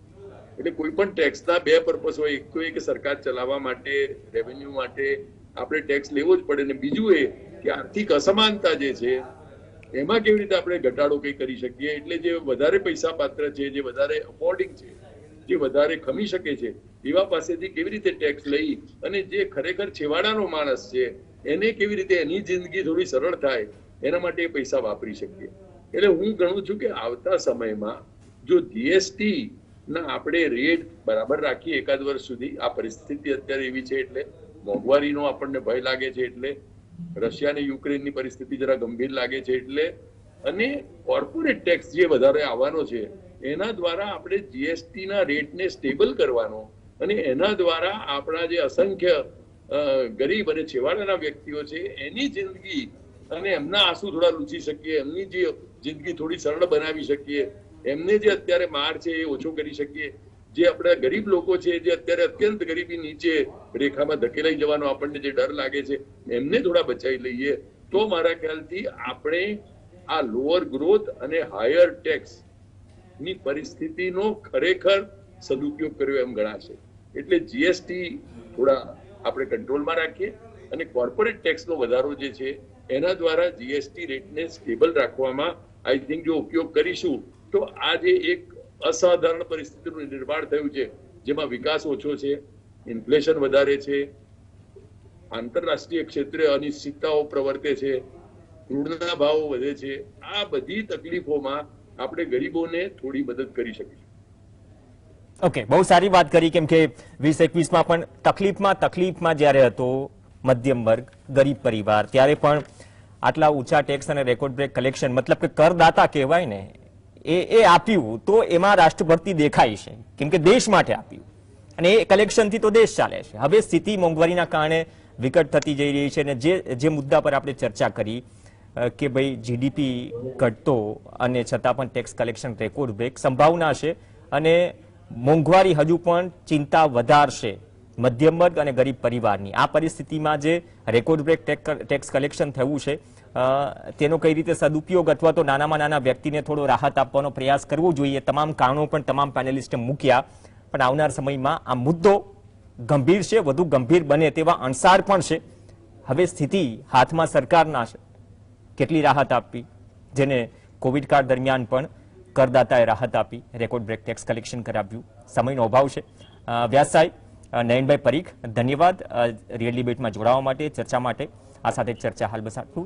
એટલે કોઈ પણ ટેક્સના 2 પર્પસ હોય, એક તો એ કે સરકાર ચલાવવા માટે, રેવન્યુ માટે આપણે ટેક્સ લેવો જ પડે, ને બીજું એ કે આર્થિક અસમાનતા જે છે એમાં કેવી રીતે આપણે ઘટાડો કઈ કરી શકીએ. એટલે જે વધારે પૈસા પાત્ર છે, જે વધારે અફોર્ડિંગ છે, જે વધારે ખમી શકે છે એવા પાસેથી કેવી રીતે ટેક્સ લઈ અને જે ખરેખર છેવાડાનો માણસ છે એને કેવી રીતે એની જિંદગી થોડી સરળ થાય એના માટે એ પૈસા વાપરી શકીએ. એટલે હું ગણું છું કે આવતા સમયમાં જો જીએસટી ના આપણે રેટ બરાબર રાખીએ 1 વર્ષ સુધી, આ પરિસ્થિતિ અત્યારે એવી છે એટલે મોંઘવારીનો આપણને ભય લાગે છે એટલે, રશિયા અને યુક્રેનની પરિસ્થિતિ જરા ગંભીર લાગે છે એટલે, અને કોર્પોરેટ ટેક્સ જે વધારે આવવાનો છે એના દ્વારા આપણે જીએસટી ના રેટને સ્ટેબલ કરવાનો, અને એના દ્વારા આપણા જે અસંખ્ય ગરીબ અને છેવાડાના વ્યક્તિઓ છે એની જિંદગી અને એમના આંસુ થોડા લૂછી શકીએ, એમની જે જિંદગી થોડી સરળ બનાવી શકીએ, એમને જે અત્યારે માર છે એ ઓછો કરી શકીએ. જે આપણા ગરીબ લોકો છે જે અત્યારે અત્યંત ગરીબી નીચે રેખામાં ધકેલાઈ જવાનો આપણને જે ડર લાગે છે એમને થોડા બચાવી લઈએ તો મારા ખ્યાલથી આપણે આ લોઅર ગ્રોથ અને હાયર ટેક્સ ની પરિસ્થિતિનો ખરેખર સદુપયોગ કર્યો એમ ગણાશે. એટલે જીએસટી થોડા આપણે કંટ્રોલમાં રાખીએ અને કોર્પોરેટ ટેક્સનો વધારો જે છે એના દ્વારા જીએસટી રેટને સ્ટેબલ રાખવામાં આઈ થિંક જો ઉપયોગ કરીશું તો આ જે એક અસાધારણ પરિસ્થિતિનું નિર્માણ થયું છે, જેમાં વિકાસ ઓછો છે, ઇન્ફ્લેશન વધારે છે, આંતરરાષ્ટ્રીય ક્ષેત્રે અનિશ્ચિતતાઓ પ્રવર્તે છે, ક્રૂડના ભાવો વધે છે, આ બધી તકલીફોમાં આપણે ગરીબોને થોડી મદદ કરી શકીશું. ઓકે, બહુ સારી વાત કરી, કેમ કે 2021માં પણ તકલીફમાં જ્યારે હતો મધ્યમ વર્ગ, ગરીબ પરિવાર, ત્યારે પણ આટલા ઊંચા ટેક્સ અને રેકોર્ડ બ્રેક કલેક્શન, મતલબ કે કરદાતા કહેવાય ને, એ આપ્યું તો એમાં રાષ્ટ્રભક્તિ દેખાય છે, કેમ કે દેશ માટે આપ્યું અને એ કલેક્શનથી તો દેશ ચાલે છે. હવે સ્થિતિ મોંઘવારીના કારણે વિકટ થતી જઈ રહી છે અને જે મુદ્દા પર આપણે ચર્ચા કરી કે ભાઈ જીડીપી ઘટતો અને છતાં પણ ટેક્સ કલેક્શન રેકોર્ડ બ્રેક સંભાવના છે અને મોંઘવારી હજુ પણ ચિંતા વધારશે મધ્યમ વર્ગ અને ગરીબ પરિવારની. આ પરિસ્થિતિમાં જે રેકોર્ડ બ્રેક ટેક્સ કલેક્શન થયું છે તેનો કઈ રીતે સદુપયોગ અથવા તો નાનામાં નાના વ્યક્તિને થોડો રાહત આપવાનો પ્રયાસ કરવો જોઈએ. તમામ કારણો પણ તમામ પેનલિસ્ટે મૂક્યા, પણ આવનાર સમયમાં આ મુદ્દો ગંભીર છે, વધુ ગંભીર બને તેવા અણસાર પણ છે. હવે સ્થિતિ હાથમાં સરકારના છે, કેટલી રાહત આપવી, જેને કોવિડ કાળ દરમિયાન પણ કરદાતાએ રાહત આપી, રેકોર્ડ બ્રેક ટેક્સ કલેક્શન કરાવ્યું. સમયનો અભાવ છે. વ્યાસ સાહેબ, નયનભાઈ પરીખ, ધન્યવાદ રિયલ ડિબેટમાં જોડાવા માટે, ચર્ચા માટે. આ સાથે ચર્ચા હાલ બસ આટલું.